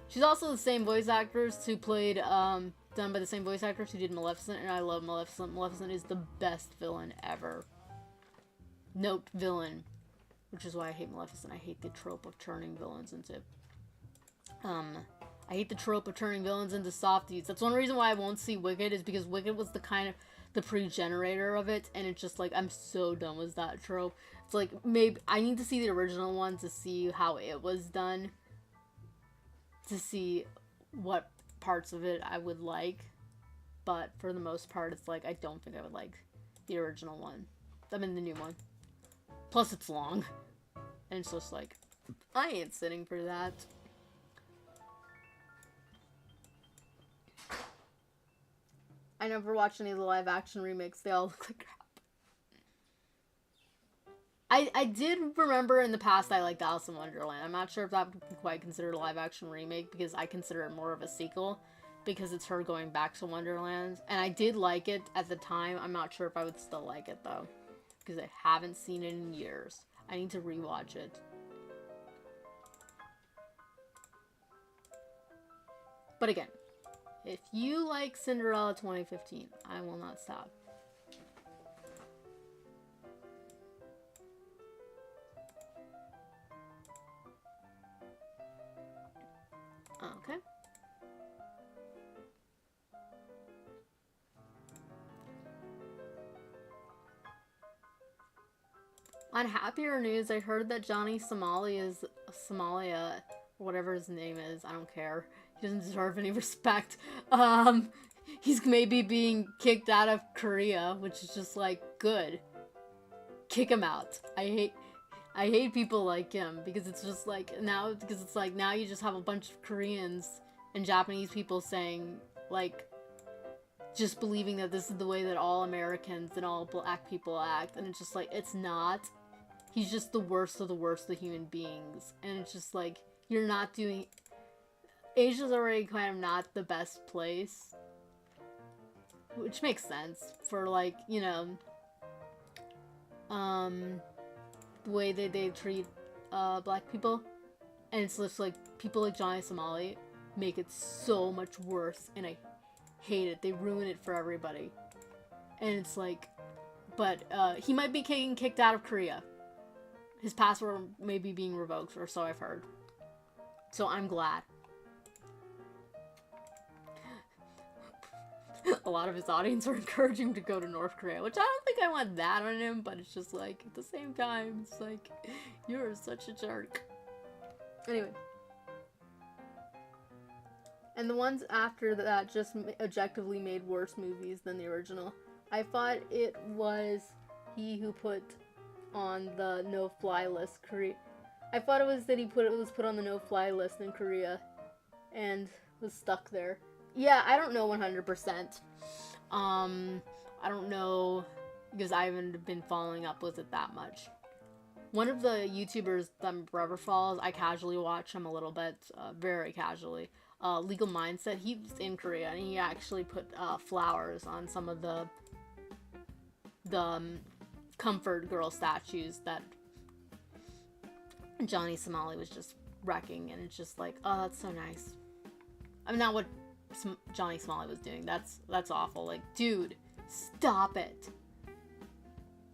[SPEAKER 1] She's also the same voice actors who played, done by the same voice actors who did Maleficent, and I love Maleficent. Maleficent is the best villain ever. Note villain. Which is why I hate Maleficent. I hate the trope of turning villains into, I hate the trope of turning villains into softies. That's one reason why I won't see Wicked, is because Wicked was the kind of, the pre-generator of it, and it's just like, I'm so done with that trope. It's like, maybe, I need to see the original one to see how it was done. To see what parts of it I would like. But for the most part, it's like, I don't think I would like the original one. I mean, the new one. Plus, it's long. And it's just like, I ain't sitting for that. I never watched any of the live action remakes. They all look like crap. I did remember in the past I liked Alice in Wonderland. I'm not sure if that would be quite considered a live action remake, because I consider it more of a sequel, because it's her going back to Wonderland. And I did like it at the time. I'm not sure if I would still like it though, because I haven't seen it in years. I need to rewatch it. But again, if you like Cinderella 2015, I will not stop. Okay. On happier news, I heard that Johnny Somalia, whatever his name is, I don't care. He doesn't deserve any respect. He's maybe being kicked out of Korea, which is just like, good. Kick him out. I hate people like him, because it's just like, now you just have a bunch of Koreans and Japanese people saying, like, just believing that this is the way that all Americans and all black people act, and it's just like, it's not. He's just the worst of human beings, and it's just like, you're not doing, Asia's already kind of not the best place, which makes sense for, like, you know, the way that they treat black people, and it's just like, people like Johnny Somali make it so much worse, and I hate it. They ruin it for everybody, and it's like, but he might be getting kicked out of Korea. His passport may be being revoked, or so I've heard. So I'm glad. A lot of his audience are encouraging him to go to North Korea, which I don't think I want that on him, but it's just like, at the same time, it's like, you're such a jerk. Anyway. And the ones after that just objectively made worse movies than the original. I thought it was he who put on the no-fly list Korea. I thought it was that it was put on the no-fly list in Korea and was stuck there. Yeah, I don't know 100%. I don't know, because I haven't been following up with it that much. One of the YouTubers that my brother follows, I casually watch him a little bit, very casually. Legal Mindset, he's in Korea, and he actually put flowers on some of the comfort girl statues that Johnny Somali was just wrecking, and it's just like, oh, that's so nice. I mean, not what Johnny Somali was doing. That's awful. Like, dude, stop it.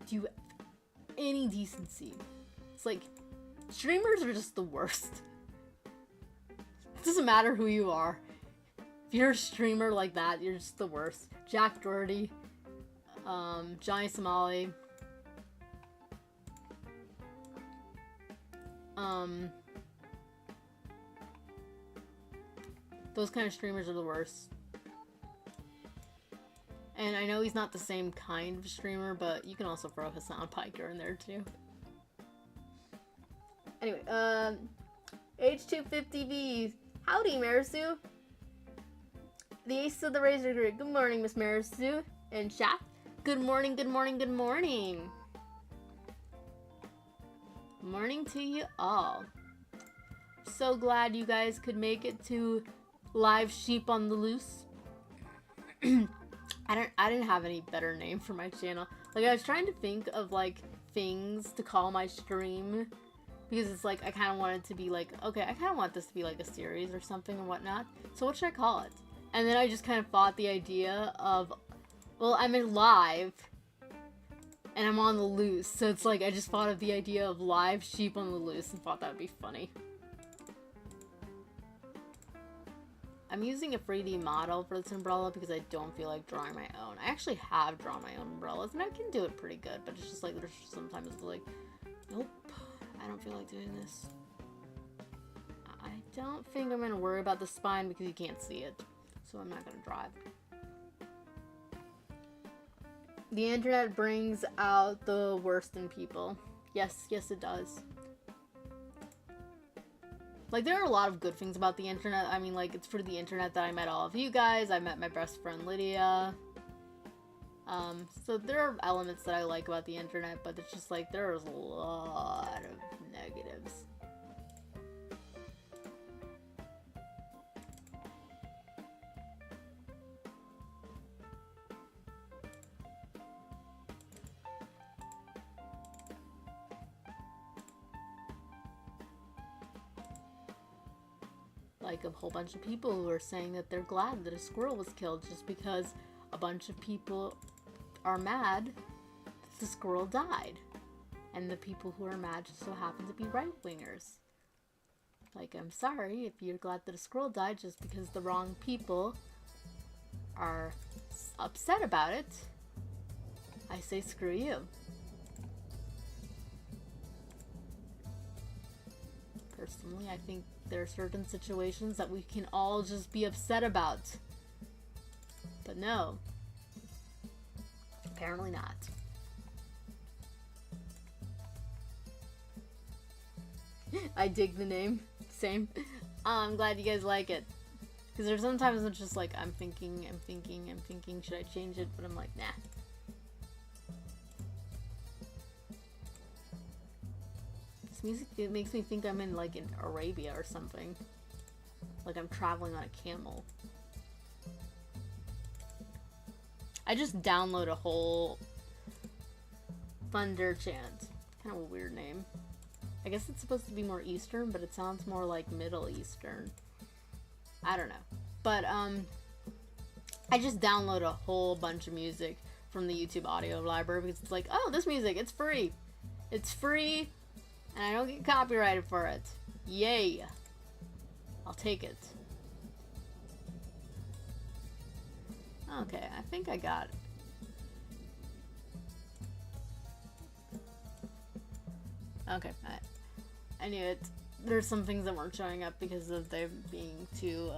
[SPEAKER 1] Do you have any decency? It's like, streamers are just the worst. It doesn't matter who you are. If you're a streamer like that, you're just the worst. Jack Doherty, Johnny Somali, those kind of streamers are the worst. And I know he's not the same kind of streamer, but you can also throw Hassan Piker in there too. Anyway, H250V. Howdy, Merisu. The Ace of the Razor Grid. Good morning, Miss Merisu. And chat. Good morning, good morning, good morning. Morning to you all. So glad you guys could make it to live sheep on the loose. I didn't have any better name for my channel. Like, I was trying to think of like things to call my stream, because it's like I kind of want it to be like, okay, I kind of want this to be like a series or something and whatnot. So what should I call it? And then I just kind of thought the idea of, well, I'm in live and I'm on the loose, so it's like I just thought of the idea of live sheep on the loose and thought that would be funny. I'm using a 3D model for this umbrella because I don't feel like drawing my own. I actually have drawn my own umbrellas and I can do it pretty good, but it's just like there's sometimes like, nope, I don't feel like doing this. I don't think I'm gonna worry about the spine because you can't see it, so I'm not gonna draw it. The internet brings out the worst in people. Yes, yes it does. Like, there are a lot of good things about the internet. I mean, like, it's through the internet that I met all of you guys. I met my best friend, Lydia. So there are elements that I like about the internet, but it's just, like, there's a lot of negatives. Like a whole bunch of people who are saying that they're glad that a squirrel was killed just because a bunch of people are mad that the squirrel died. And the people who are mad just so happen to be right-wingers. Like, I'm sorry if you're glad that a squirrel died just because the wrong people are upset about it. I say screw you. Personally, I think there are certain situations that we can all just be upset about. But no. Apparently not. I dig the name. Same. I'm glad you guys like it. Because there's sometimes it's just like, I'm thinking, should I change it? But I'm like, nah. Music, it makes me think I'm in like in Arabia or something. Like I'm traveling on a camel. I just download a whole Thunder Chant. Kind of a weird name. I guess it's supposed to be more Eastern, but it sounds more like Middle Eastern. I don't know. But I just download a whole bunch of music from the YouTube audio library because it's like, oh, this music, it's free. It's free. And I don't get copyrighted for it. Yay. I'll take it. Okay, I think I got it. Okay, I knew it. There's some things that weren't showing up because of them being too,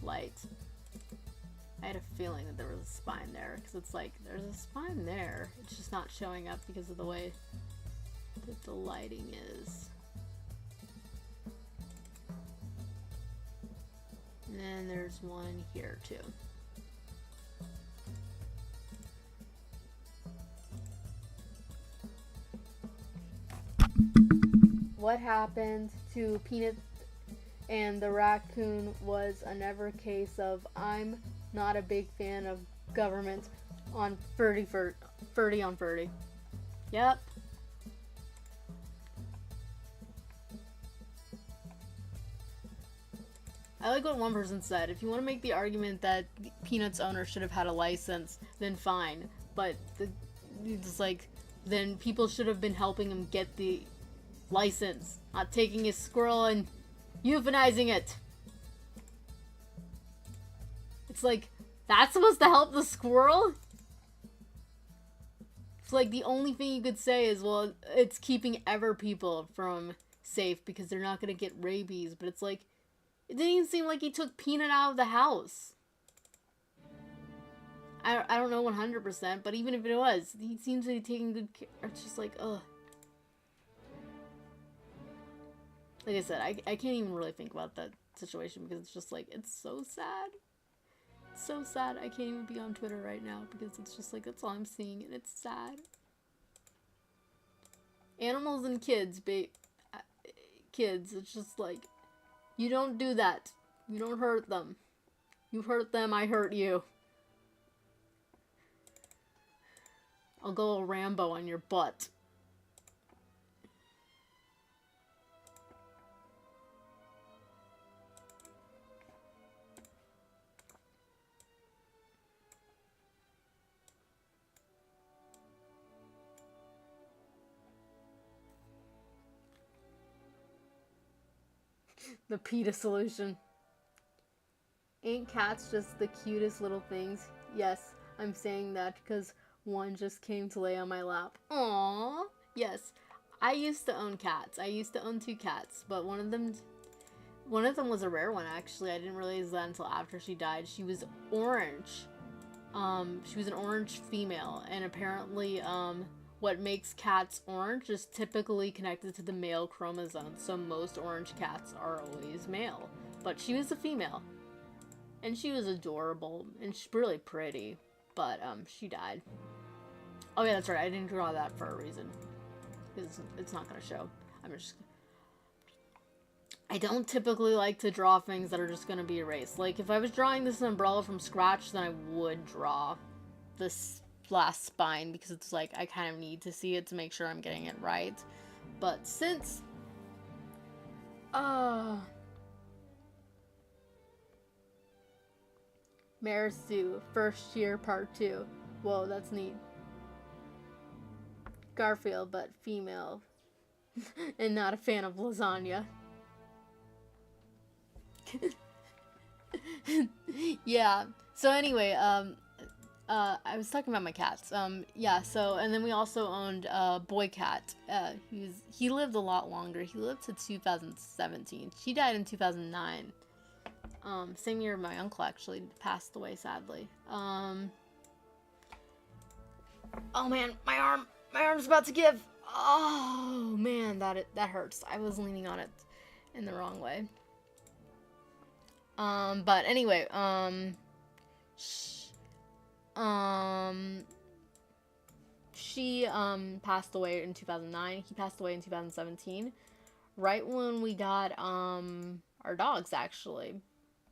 [SPEAKER 1] light. I had a feeling that there was a spine there, because it's like, there's a spine there. It's just not showing up because of the way that the lighting is. And then there's one here, too. What happened to Peanut and the raccoon was a never case of I'm not a big fan of government on 30 on 30. Yep. I like what one person said. If you want to make the argument that Peanut's owner should have had a license, then fine. But it's like, then people should have been helping him get the license, not taking his squirrel and euthanizing it. It's like, that's supposed to help the squirrel? It's like the only thing you could say is, well, it's keeping ever people from safe because they're not going to get rabies. But it's like, it didn't even seem like he took Peanut out of the house. I don't know 100%, but even if it was, he seems to be taking good care. It's just like, ugh. like I said, I can't even really think about that situation because it's just like, it's so sad. It's so sad. I can't even be on Twitter right now because it's just like, that's all I'm seeing and it's sad. Animals and kids, kids, it's just like, you don't do that. You don't hurt them. You hurt them, I hurt you. I'll go a Rambo on your butt. The PETA solution. Ain't cats just the cutest little things? Yes, I'm saying that because one just came to lay on my lap. Aww. Yes, I used to own cats. I used to own 2 cats, but one of them was a rare one, actually. I didn't realize that until after she died. She was orange. She was an orange female, and apparently, what makes cats orange is typically connected to the male chromosome, so most orange cats are always male. But she was a female. And she was adorable, and she's really pretty, but, she died. Oh yeah, that's right, I didn't draw that for a reason. Because it's not gonna show. I don't typically like to draw things that are just gonna be erased. Like, if I was drawing this umbrella from scratch, then I would draw this last spine, because it's like, I kind of need to see it to make sure I'm getting it right. But since... Merisu, first year, part 2. Whoa, that's neat. Garfield, but female. And not a fan of lasagna. Yeah. So anyway, I was talking about my cats. Yeah, so, and then we also owned Boy Cat. He lived a lot longer. He lived to 2017. She died in 2009. Same year my uncle actually passed away, sadly. Oh man, my arm's about to give. Oh man, that hurts. I was leaning on it in the wrong way. But anyway, she passed away in 2009. He passed away in 2017, right when we got our dogs, actually.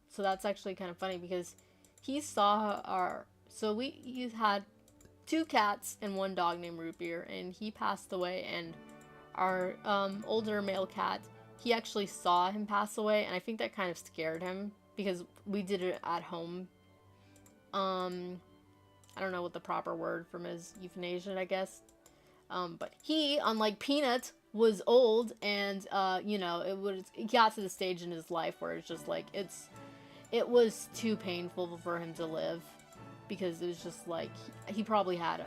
[SPEAKER 1] So that's actually kind of funny because he saw he had 2 cats and 1 dog named Root Beer, and he passed away, and our older male cat, he actually saw him pass away, and I think that kind of scared him because we did it at home. I don't know what the proper word from his euthanasia, I guess. But he, unlike Peanut, was old, and you know, it got to the stage in his life where it's just like it was too painful for him to live, because it was just like he probably had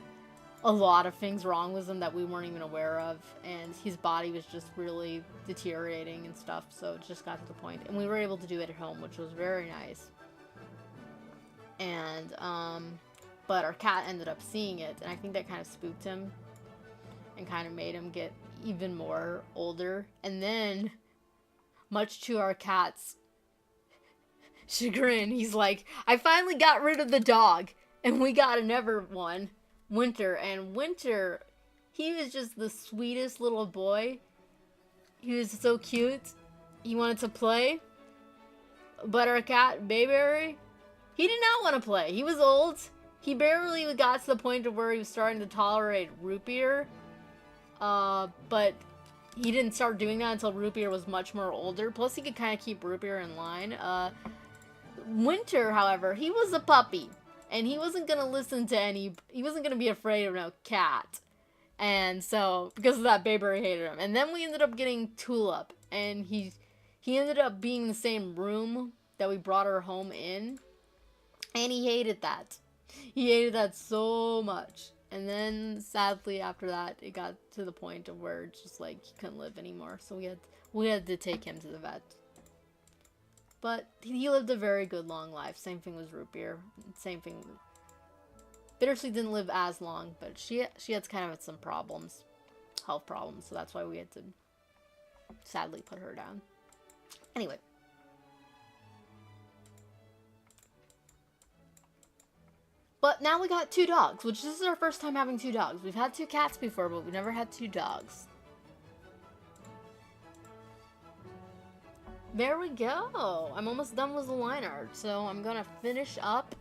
[SPEAKER 1] a lot of things wrong with him that we weren't even aware of, and his body was just really deteriorating and stuff, so it just got to the point. And we were able to do it at home, which was very nice. And but our cat ended up seeing it, and I think that kind of spooked him and kind of made him get even more older. And then, much to our cat's chagrin, he's like, I finally got rid of the dog, and we got another one, Winter. And Winter, he was just the sweetest little boy. He was so cute. He wanted to play. But our cat, Bayberry, he did not want to play. He was old. He barely got to the point of where he was starting to tolerate Root Beer. But he didn't start doing that until Root Beer was much more older. Plus, he could kind of keep Root Beer in line. Winter, however, he was a puppy, and he wasn't gonna listen to he wasn't gonna be afraid of no cat. And so, because of that, Bayberry hated him. And then we ended up getting Tulip, and he ended up being in the same room that we brought her home in, and he hated that. He hated that so much. And then, sadly, after that, it got to the point of where it's just like he couldn't live anymore, so we had to take him to the vet. But he lived a very good long life. Same thing with Root Beer. Same thing. Bittersweet didn't live as long, but she had kind of some problems, health problems. So that's why we had to sadly put her down. Anyway. But now we got 2 dogs, which this is our first time having 2 dogs. We've had 2 cats before, but we never had 2 dogs. There we go. I'm almost done with the line art, so I'm gonna finish up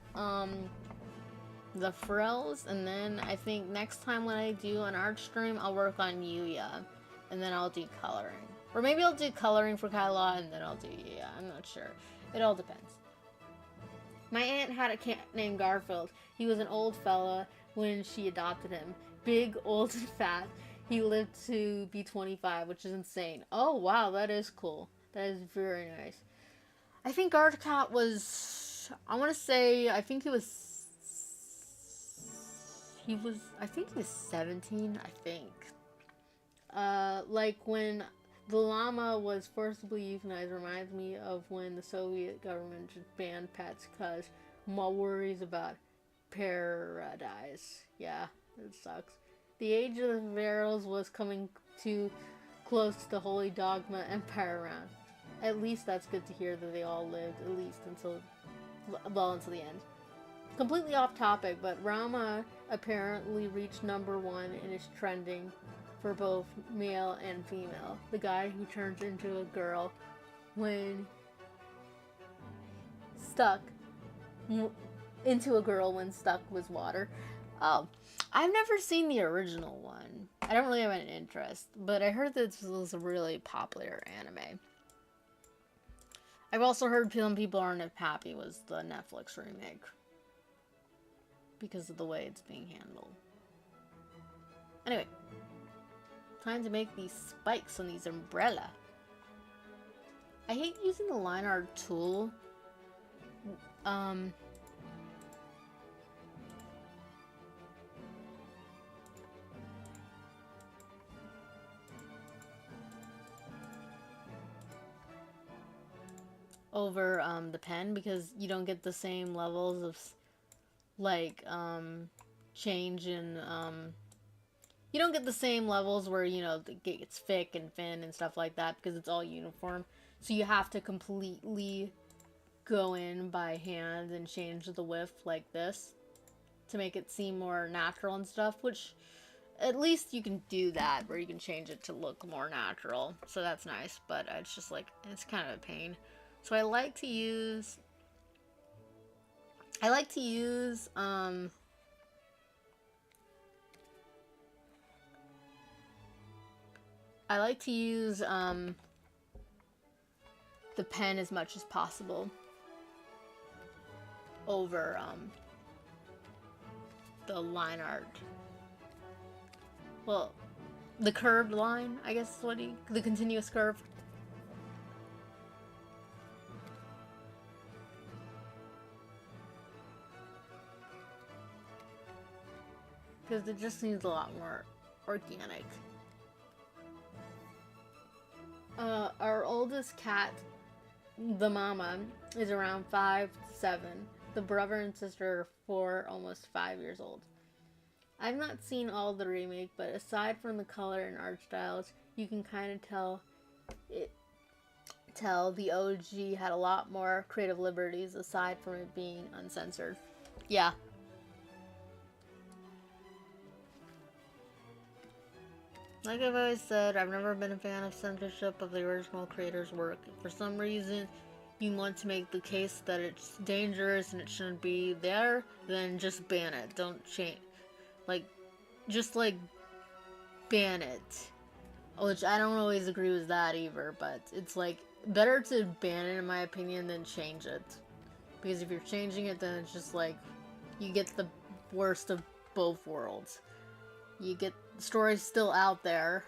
[SPEAKER 1] the frills, and then I think next time when I do an art stream, I'll work on Yuya, and then I'll do coloring. Or maybe I'll do coloring for Kaila, and then I'll do Yuya. I'm not sure. It all depends. My aunt had a cat named Garfield. He was an old fella when she adopted him. Big, old, and fat. He lived to be 25, which is insane. Oh, wow, that is cool. That is very nice. I think our cat was, I want to say, I think he was 17, I think. Like when the llama was forcibly euthanized reminds me of when the Soviet government just banned pets because more worries about paradise. Yeah, it sucks. The age of the pharaohs was coming too close to the holy dogma empire around. At least that's good to hear that they all lived, at least until the end. Completely off topic, but Rama apparently reached #1 and is trending for both male and female. The guy who turns into a girl when stuck with water. Oh, I've never seen the original one. I don't really have an interest, but I heard that this was a really popular anime. I've also heard some people aren't happy with the Netflix remake because of the way it's being handled. Anyway, time to make these spikes on these umbrella. I hate using the line art tool. Over the pen, because you don't get the same levels of like change in you don't get the same levels where, you know, it gets thick and thin and stuff like that because it's all uniform. So you have to completely go in by hand and change the width like this to make it seem more natural and stuff, which at least you can do that where you can change it to look more natural. So that's nice, but it's just like, it's kind of a pain. So I like to use the pen as much as possible over the line art. Well, the curved line, I guess is what the continuous curve. Because it just seems a lot more organic. Our oldest cat, the mama, is around 5 to 7. The brother and sister are 4, almost 5 years old. I've not seen all the remake, but aside from the color and art styles, you can kind of tell the OG had a lot more creative liberties aside from it being uncensored. Yeah. Like I've always said, I've never been a fan of censorship of the original creator's work. If for some reason you want to make the case that it's dangerous and it shouldn't be there, then just ban it. Don't change. Just ban it. Which I don't always agree with that either, but it's like, better to ban it in my opinion than change it. Because if you're changing it, then it's just like, you get the worst of both worlds. You get the story's still out there,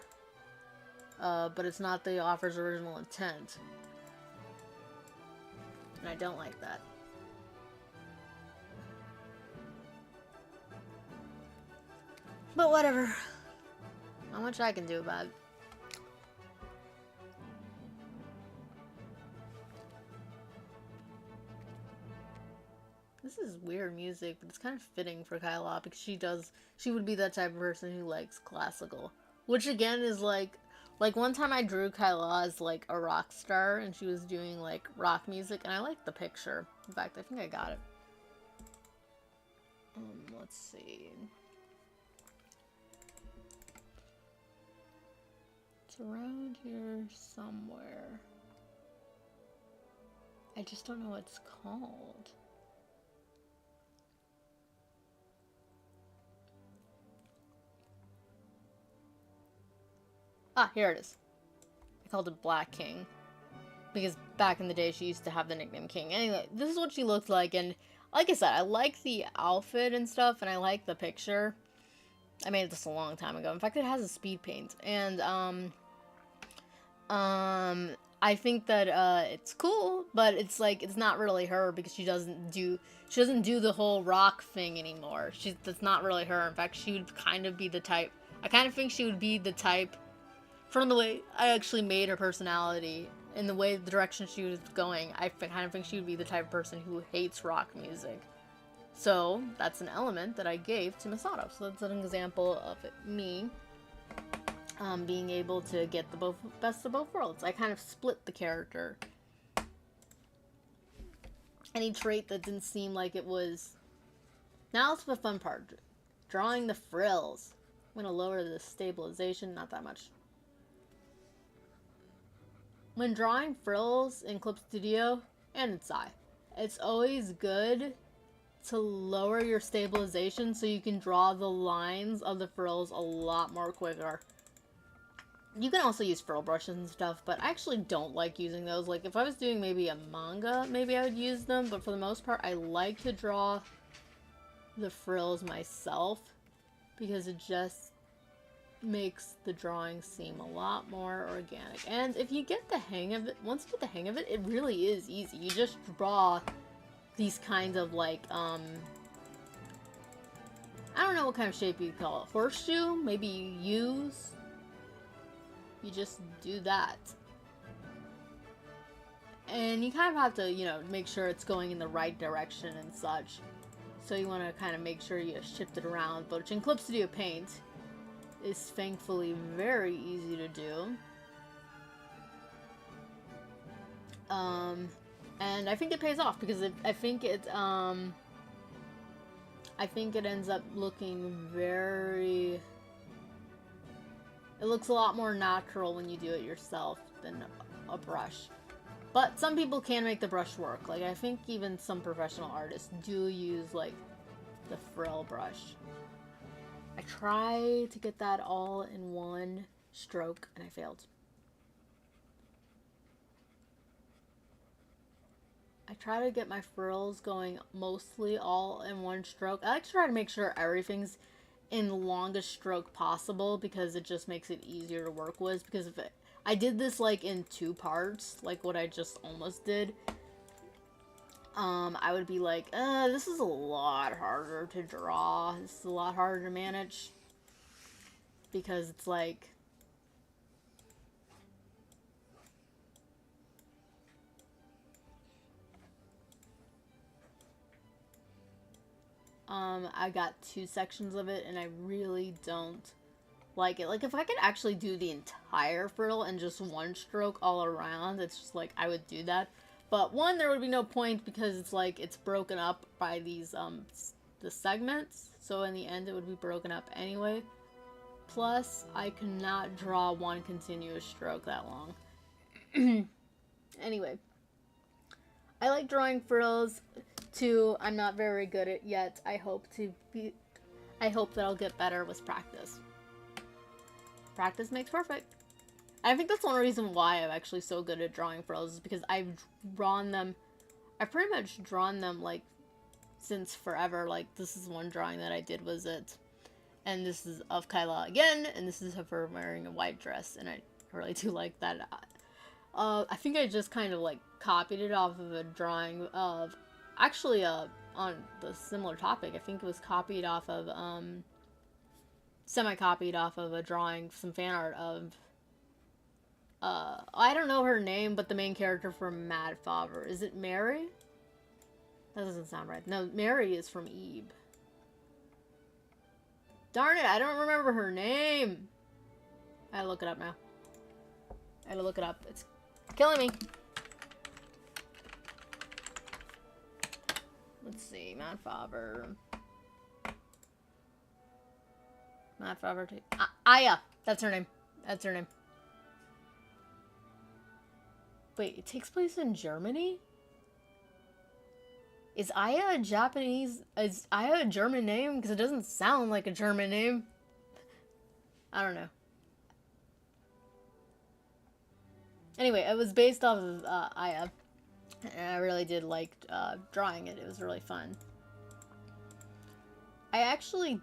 [SPEAKER 1] but it's not the author's original intent. And I don't like that. But whatever. Not much I can do about it. This is weird music, but it's kind of fitting for Kaila because she would be that type of person who likes classical. Which again is like Like, one time I drew Kaila as, like, a rock star, and she was doing, like, rock music, and I liked the picture. In fact, I think I got it. Let's see. It's around here somewhere. I just don't know what it's called. Ah, here it is. I called it Black King. Because back in the day, she used to have the nickname King. Anyway, this is what she looked like, and like I said, I like the outfit and stuff, and I like the picture. I made this a long time ago. In fact, it has a speed paint, and, I think that, it's cool, but it's like, it's not really her, because she doesn't do the whole rock thing anymore. That's not really her. In fact, she would kind of be the type, I kind of think she would be the type, from the way I actually made her personality, and the way, the direction she was going, I kind of think she would be the type of person who hates rock music. So, that's an element that I gave to Masato. So that's an example of me being able to get the best of both worlds. I kind of split the character. Any trait that didn't seem like it was... Now it's the fun part. Drawing the frills. I'm going to lower the stabilization, not that much. When drawing frills in Clip Studio and in Sai, it's always good to lower your stabilization so you can draw the lines of the frills a lot more quicker. You can also use frill brushes and stuff, but I actually don't like using those. Like, if I was doing maybe a manga, maybe I would use them, but for the most part, I like to draw the frills myself because it just makes the drawing seem a lot more organic. And if you get the hang of it, once you get the hang of it, it really is easy. You just draw these kinds of, like, I don't know what kind of shape you call it. Horseshoe? Maybe you use. You just do that. And you kind of have to, you know, make sure it's going in the right direction and such. So you want to kind of make sure you shift it around. But in Clip Studio Paint is thankfully very easy to do. And I think it pays off because I think it ends up looking very... It looks a lot more natural when you do it yourself than a brush. But some people can make the brush work. Like, I think even some professional artists do use, like, the frill brush. I tried to get that all in one stroke, and I failed. I try to get my frills going mostly all in one stroke. I like to try to make sure everything's in the longest stroke possible because it just makes it easier to work with. Because if I did this like in 2 parts, like what I just almost did, I would be like, this is a lot harder to draw. This is a lot harder to manage. Because it's like... I got 2 sections of it, and I really don't like it. Like, if I could actually do the entire frill in just 1 stroke all around, it's just like, I would do that. But 1, there would be no point because it's like, it's broken up by these, the segments. So in the end, it would be broken up anyway. Plus, I cannot draw 1 continuous stroke that long. Anyway. I like drawing frills. 2, I'm not very good at yet. I hope that I'll get better with practice. Practice makes perfect. I think that's one reason why I'm actually so good at drawing frills is because I've pretty much drawn them like since forever. Like, this is one drawing that I did was it. And this is of Kaila again, and this is of her wearing a white dress, and I really do like that. I think I just kind of like copied it off of a drawing of, actually, on the similar topic, I think it was copied off of, semi-copied off of a drawing, some fan art of, I don't know her name, but the main character from Mad Father. Is it Mary? That doesn't sound right. No, Mary is from Eve. Darn it, I don't remember her name. I look it up now. I gotta look it up. It's killing me. Let's see. Matt Faber. Matt Faber. Aya. That's her name. That's her name. Wait, it takes place in Germany? Is Aya a Japanese... Is Aya a German name? Because it doesn't sound like a German name. I don't know. Anyway, it was based off of Aya. And I really did like drawing it. It was really fun. I actually...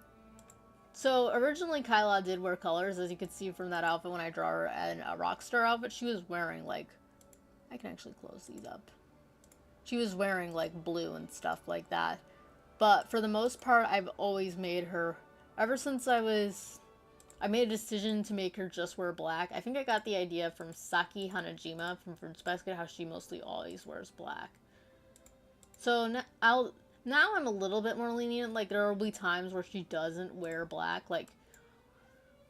[SPEAKER 1] So, originally Kaila did wear colors, as you could see from that outfit when I draw her in a Rockstar outfit. She was wearing, like... I can actually close these up. She was wearing, like, blue and stuff like that. But, for the most part, I've always made her... Ever since I made a decision to make her just wear black. I think I got the idea from Saki Hanajima from Fruits Basket, how she mostly always wears black. So, now I'm a little bit more lenient. Like, there will be times where she doesn't wear black. Like,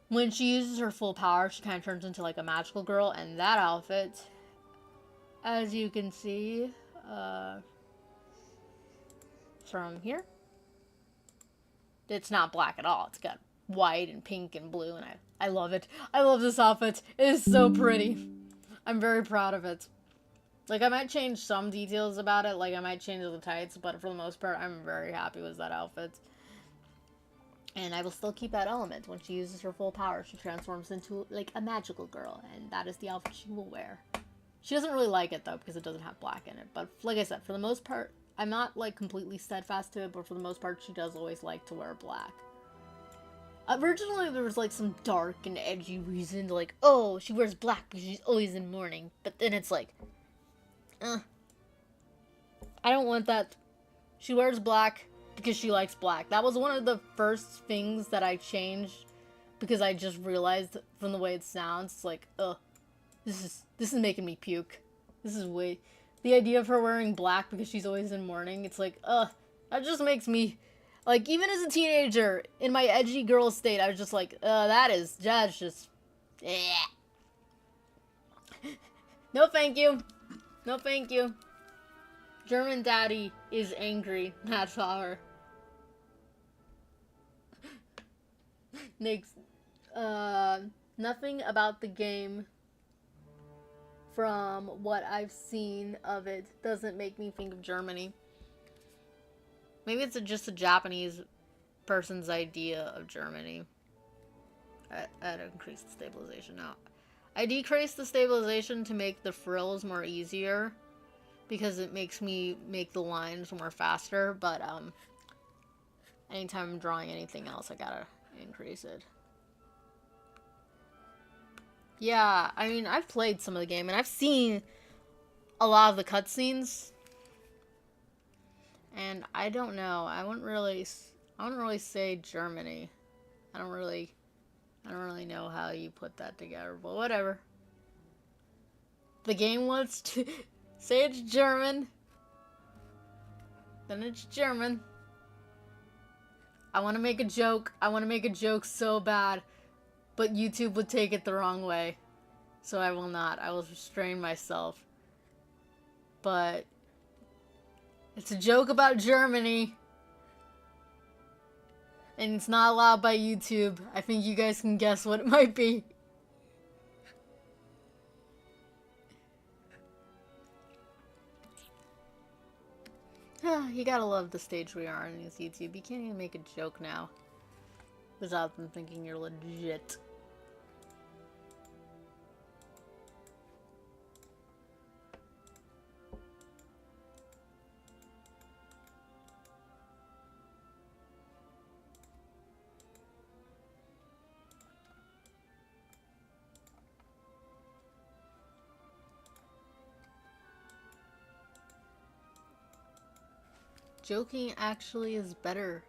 [SPEAKER 1] when she uses her full power, she kind of turns into, like, a magical girl. And that outfit, as you can see... from here. It's not black at all. It's got white and pink and blue, and I love it. I love this outfit. It is so pretty. I'm very proud of it. Like, I might change some details about it. Like, I might change the tights, but for the most part, I'm very happy with that outfit. And I will still keep that element. When she uses her full power, she transforms into, like, a magical girl, and that is the outfit she will wear. She doesn't really like it, though, because it doesn't have black in it. But, like I said, for the most part, I'm not, like, completely steadfast to it, but for the most part, she does always like to wear black. Originally, there was, like, some dark and edgy reason to, like, oh, she wears black because she's always in mourning. But then it's like, I don't want that. She wears black because she likes black. That was one of the first things that I changed because I just realized from the way it sounds, it's like, this is making me puke. This is way... The idea of her wearing black because she's always in mourning, it's like, that just makes me... Like, even as a teenager, in my edgy girl state, I was just like, that's just... No thank you. No thank you. German daddy is angry. Not flower. Next. Nothing about the game... from what I've seen of it doesn't make me think of Germany. Maybe it's just a Japanese person's idea of Germany. I'd increase the stabilization now. I decreased the stabilization to make the frills more easier because it makes me make the lines more faster, but anytime I'm drawing anything else, I gotta increase it. Yeah, I mean, I've played some of the game, and I've seen a lot of the cutscenes. And I don't know. I wouldn't really say Germany. I don't really know how you put that together, but whatever. The game wants to say it's German. Then it's German. I want to make a joke. I want to make a joke so bad. But YouTube would take it the wrong way. So I will not. I will restrain myself. But it's a joke about Germany. And it's not allowed by YouTube. I think you guys can guess what it might be. You gotta love the stage we are on this YouTube. You can't even make a joke now without them thinking you're legit. Joking actually is better.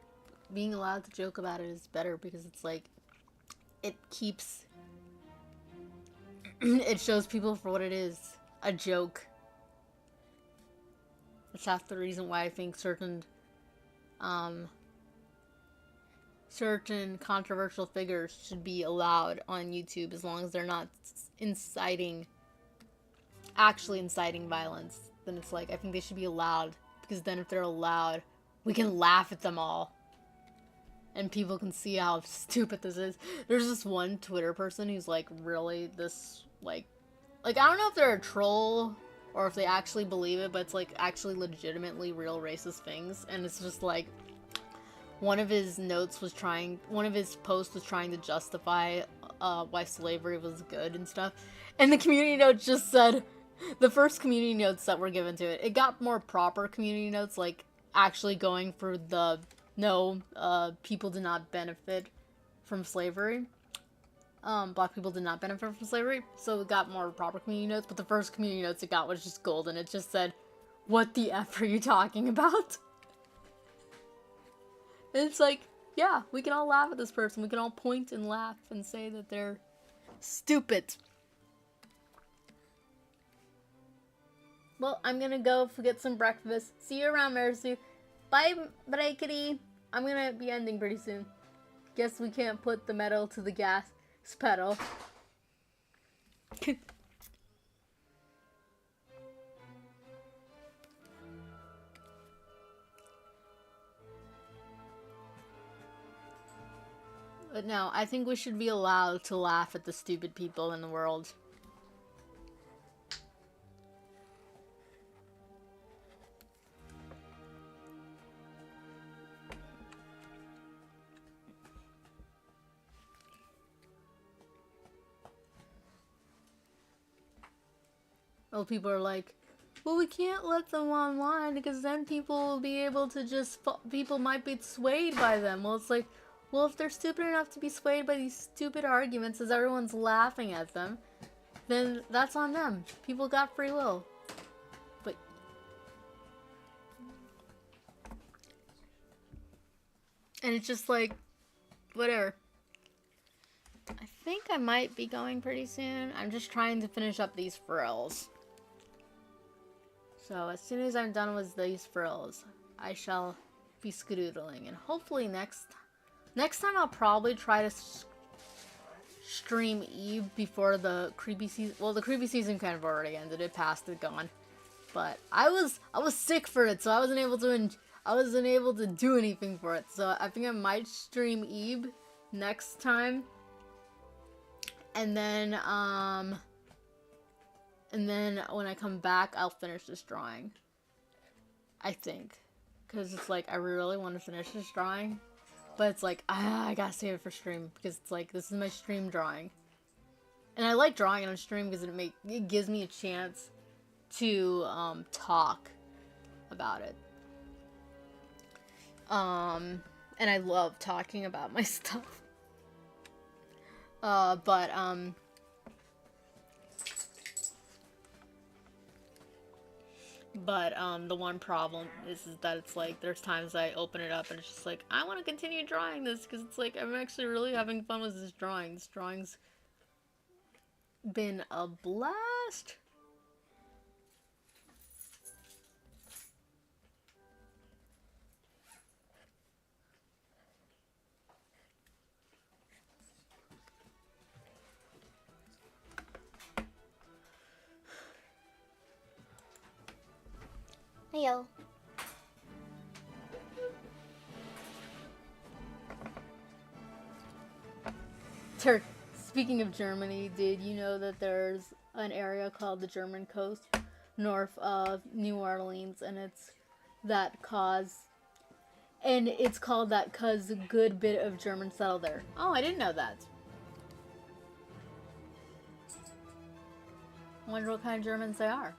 [SPEAKER 1] Being allowed to joke about it is better because it's like, it keeps, it shows people for what it is, a joke. That's half the reason why I think certain controversial figures should be allowed on YouTube as long as they're not inciting actually inciting violence, then it's like, I think they should be allowed, because then if they're allowed, we can laugh at them all. And people can see how stupid this is. There's this one Twitter person who's like really this, like I don't know if they're a troll or if they actually believe it, but it's like actually legitimately real racist things. And it's just like, one of his posts was trying to justify why slavery was good and stuff. And the community note just said, the first community notes that were given to it, it got more proper community notes, like actually going for the, no, people did not benefit from slavery. Black people did not benefit from slavery, so it got more proper community notes, but the first community notes it got was just gold, and it just said, what the F are you talking about? And it's like, yeah, we can all laugh at this person, we can all point and laugh and say that they're stupid. Well, I'm gonna go get some breakfast. See you around, Merisu. Bye, Breakity. I'm gonna be ending pretty soon. Guess we can't put the metal to the gas pedal. But no, I think we should be allowed to laugh at the stupid people in the world. Well, people are like, well, we can't let them online because then people will be able to just, people might be swayed by them. Well, it's like, well, if they're stupid enough to be swayed by these stupid arguments as everyone's laughing at them, then that's on them. People got free will. But and it's just like, whatever. I think I might be going pretty soon. I'm just trying to finish up these frills. So as soon as I'm done with these frills, I shall be skedoodling. And hopefully next time I'll probably try to stream Eve before the creepy season. Well, the creepy season kind of already ended. It passed, it gone. But I was sick for it, so I wasn't able to do anything for it. So I think I might stream Eve next time. And then when I come back, I'll finish this drawing. I think. Because it's like, I really want to finish this drawing. But it's like, I gotta save it for stream. Because it's like, this is my stream drawing. And I like drawing on stream because it gives me a chance to talk about it. And I love talking about my stuff. But the one problem is that it's like, there's times I open it up and it's just like, I want to continue drawing this because it's like, I'm actually really having fun with this drawing. This drawing's been a blast. Heyo. Speaking of Germany, did you know that there's an area called the German Coast north of New Orleans, and it's called that cause a good bit of Germans settle there. Oh, I didn't know that. I wonder what kind of Germans they are.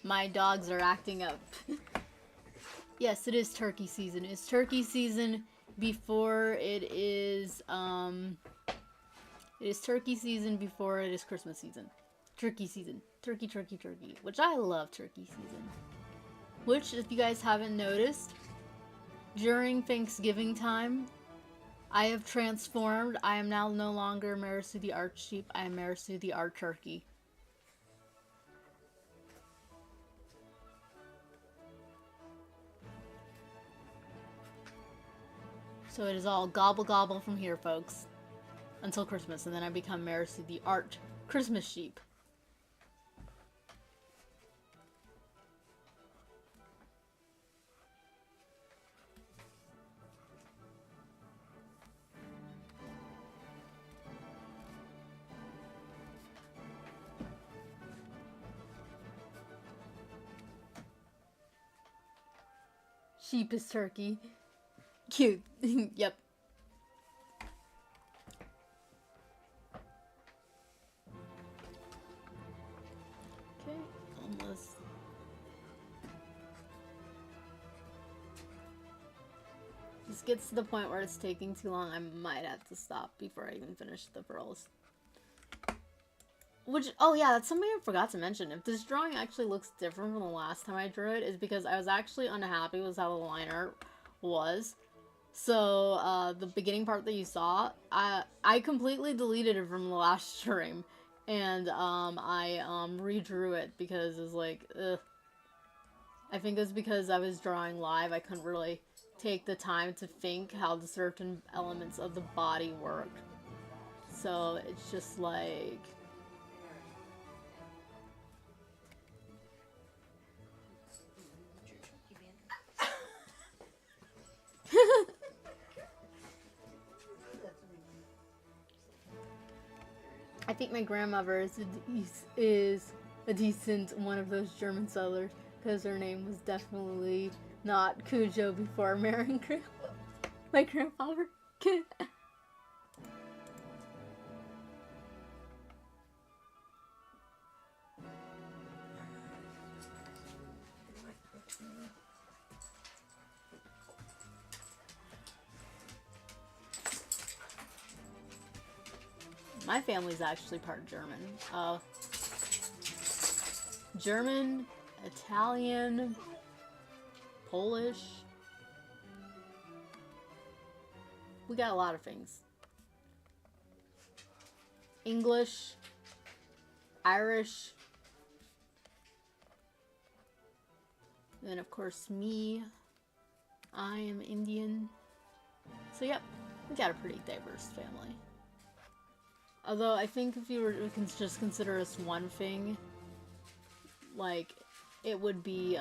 [SPEAKER 1] My dogs are acting up. Yes, it is turkey season. It's turkey season before it is, it is turkey season before it is Christmas season. Turkey season. Turkey, turkey, turkey. Which I love turkey season. Which, if you guys haven't noticed, during Thanksgiving time, I have transformed. I am now no longer Merisu the Art Sheep. I am Merisu the Art Turkey. So it is all gobble gobble from here, folks. Until Christmas, and then I become Marisu the Art Christmas sheep. Sheep is turkey. Cute. Yep. Okay, almost. This gets to the point where it's taking too long. I might have to stop before I even finish the pearls. Which, oh yeah, that's something I forgot to mention. If this drawing actually looks different from the last time I drew it, is because I was actually unhappy with how the line art was. So, the beginning part that you saw, I completely deleted it from the last stream. And, I redrew it because it was like, ugh. I think it was because I was drawing live. I couldn't really take the time to think how the certain elements of the body worked. So, it's just like... I think my grandmother is a decent one of those German settlers, because her name was definitely not Cujo before marrying my grandfather. My family's actually part German. German, Italian, Polish. We got a lot of things. English, Irish. Then of course me. I am Indian. So yep, we got a pretty diverse family. Although, I think if you were to just consider us one thing, like, it would be,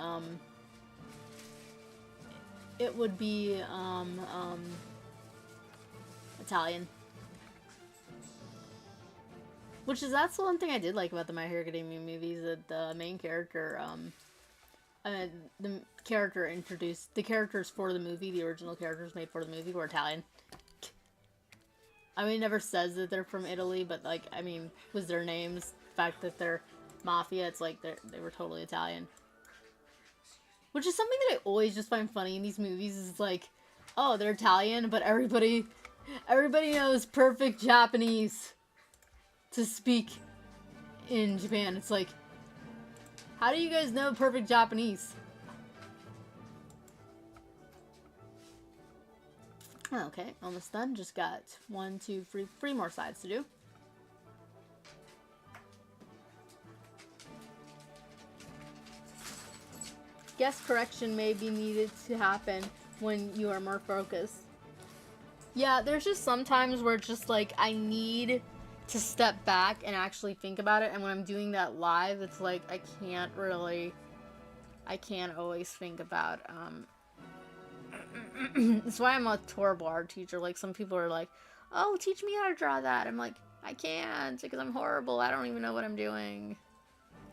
[SPEAKER 1] Italian. Which is, that's the one thing I did like about the My Hero Academia movies, that the main character, the characters for the movie, the original characters made for the movie were Italian. I mean, it never says that they're from Italy, but, like, I mean, was their names, the fact that they're mafia, it's like they were totally Italian. Which is something that I always just find funny in these movies, is like, oh, they're Italian, but everybody knows perfect Japanese to speak in Japan. It's like, how do you guys know perfect Japanese? Okay, almost done. Just got 1, 2, 3 more sides to do. Guess correction may be needed to happen when you are more focused. Yeah, there's just sometimes where it's just like, I need to step back and actually think about it, and when I'm doing that live, it's like, I can't always think about, That's why I'm a horrible art teacher. Like, some people are like, oh, teach me how to draw that. I'm like, I can't, because I'm horrible. I don't even know what I'm doing.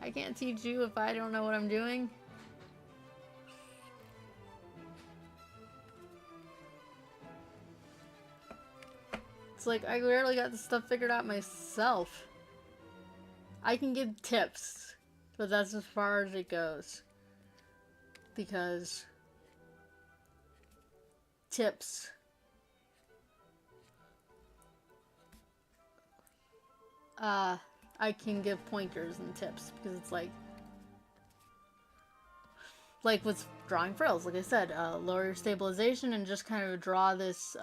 [SPEAKER 1] I can't teach you if I don't know what I'm doing. It's like, I rarely got this stuff figured out myself. I can give tips, but that's as far as it goes. Because... tips. I can give pointers and tips, because it's like with drawing frills, like I said, lower your stabilization and just kind of draw this,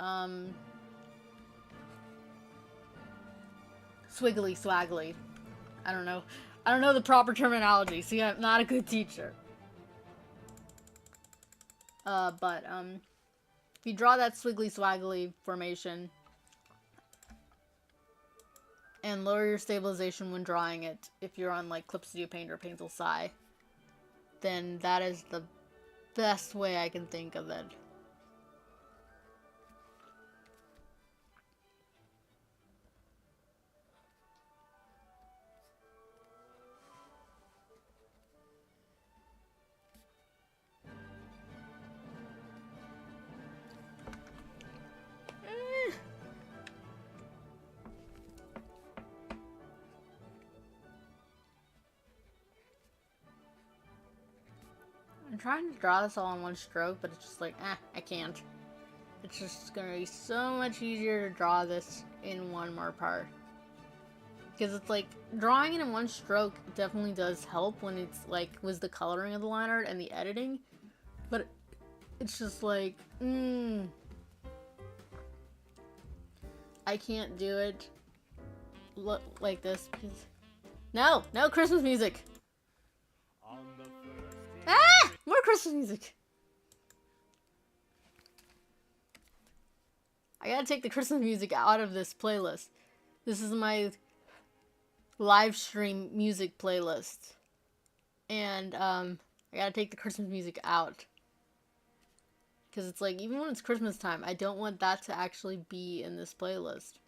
[SPEAKER 1] swiggly swaggly. I don't know the proper terminology, see, I'm not a good teacher. If you draw that swiggly swaggly formation and lower your stabilization when drawing it, if you're on like clipstudiopaint or painttoolsai, then that is the best way I can think of it. I'm trying to draw this all in one stroke, but it's just like, I can't. It's just gonna be so much easier to draw this in one more part. Because it's like, drawing it in one stroke definitely does help when it's like, was the coloring of the line art and the editing. But it's just like, I can't do it look like this. No Christmas music. More Christmas music. I gotta take the Christmas music out of this playlist. This is my live stream music playlist. And, I gotta take the Christmas music out. Because it's like, even when it's Christmas time, I don't want that to actually be in this playlist.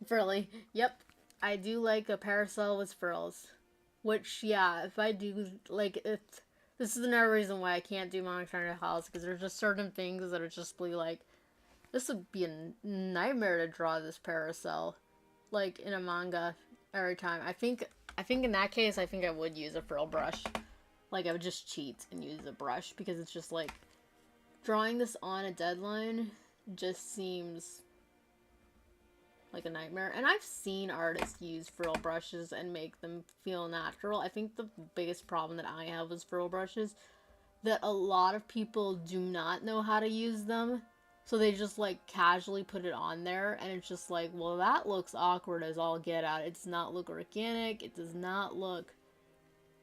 [SPEAKER 1] Frilly. Yep. I do like a parasol with frills. Which, yeah, if I do, like, if... This is another reason why I can't do monochrome house, because there's just certain things that are just like... This would be a nightmare to draw this parasol. Like, in a manga every time. I think in that case, I think I would use a frill brush. Like, I would just cheat and use a brush, because it's just like... Drawing this on a deadline just seems... like a nightmare. And I've seen artists use frill brushes and make them feel natural. I think the biggest problem that I have with frill brushes, that a lot of people do not know how to use them. So they just like casually put it on there, and it's just like, well, that looks awkward as all get out. It does not look organic. It does not look,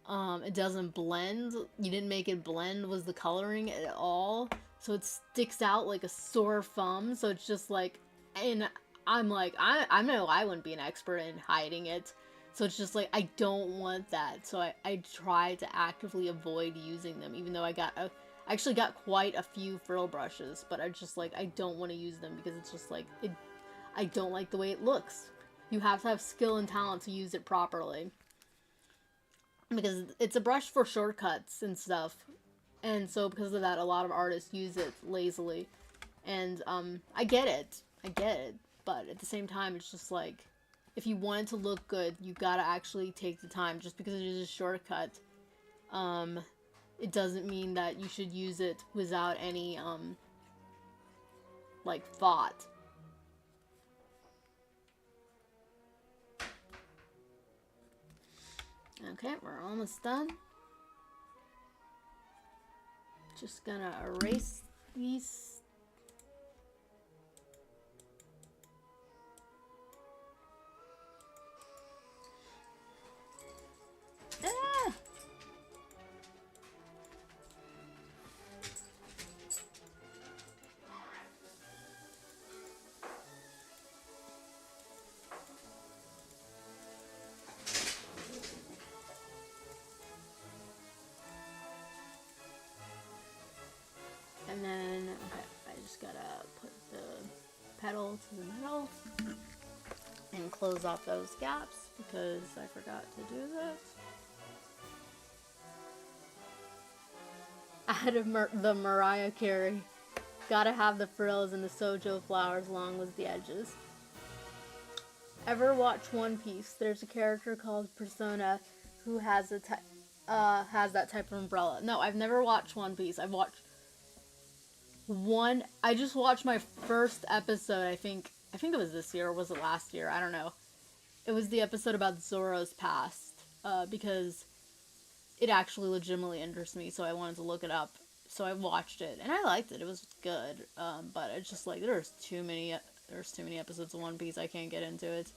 [SPEAKER 1] it doesn't blend. You didn't make it blend was the coloring at all. So it sticks out like a sore thumb. So it's just like, and I'm like, I know I wouldn't be an expert in hiding it. So it's just like, I don't want that. So I try to actively avoid using them, even though I actually got quite a few frill brushes, but I just like, I don't want to use them because it's just like, I don't like the way it looks. You have to have skill and talent to use it properly. Because it's a brush for shortcuts and stuff. And so because of that, a lot of artists use it lazily. And I get it. But at the same time, it's just like, if you want it to look good, you gotta actually take the time. Just because it is a shortcut, it doesn't mean that you should use it without any, like, thought. Okay, we're almost done. Just gonna erase these. And then, okay, I just gotta put the petal to the middle and close off those gaps because I forgot to do this. Add the Mariah Carey. Gotta have the frills and the sojo flowers along with the edges. Ever watch One Piece? There's a character called Persona who has that type of umbrella. No, I've never watched One Piece. I've watched I just watched my first episode, I think it was this year, or was it last year? I don't know. It was the episode about Zoro's past, because it actually legitimately interests me, so I wanted to look it up. So I watched it, and I liked it. It was good, but it's just like, there's too many episodes of One Piece. I can't get into it.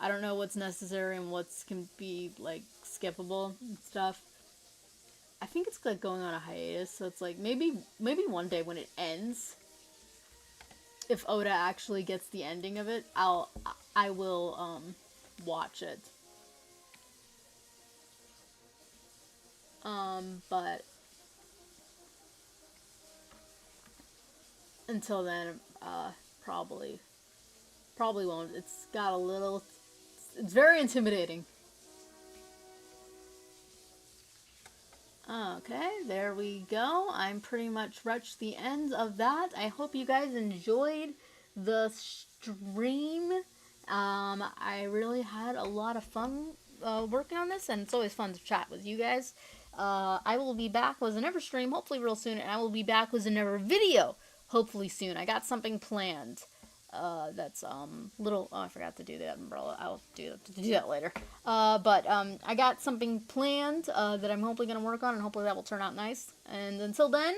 [SPEAKER 1] I don't know what's necessary and what's can be, like, skippable and stuff. I think it's, like, going on a hiatus, so it's like, maybe one day when it ends, if Oda actually gets the ending of it, I will watch it. But until then, probably won't. It's got a little, it's very intimidating. Okay, there we go. I'm pretty much reached the end of that. I hope you guys enjoyed the stream. I really had a lot of fun working on this, and it's always fun to chat with you guys. I will be back with another stream, hopefully real soon, and I will be back with another video, hopefully soon. I got something planned. That's little. Oh, I forgot to do that umbrella. I'll do that later. But I got something planned that I'm hopefully gonna work on, and hopefully that will turn out nice. And until then,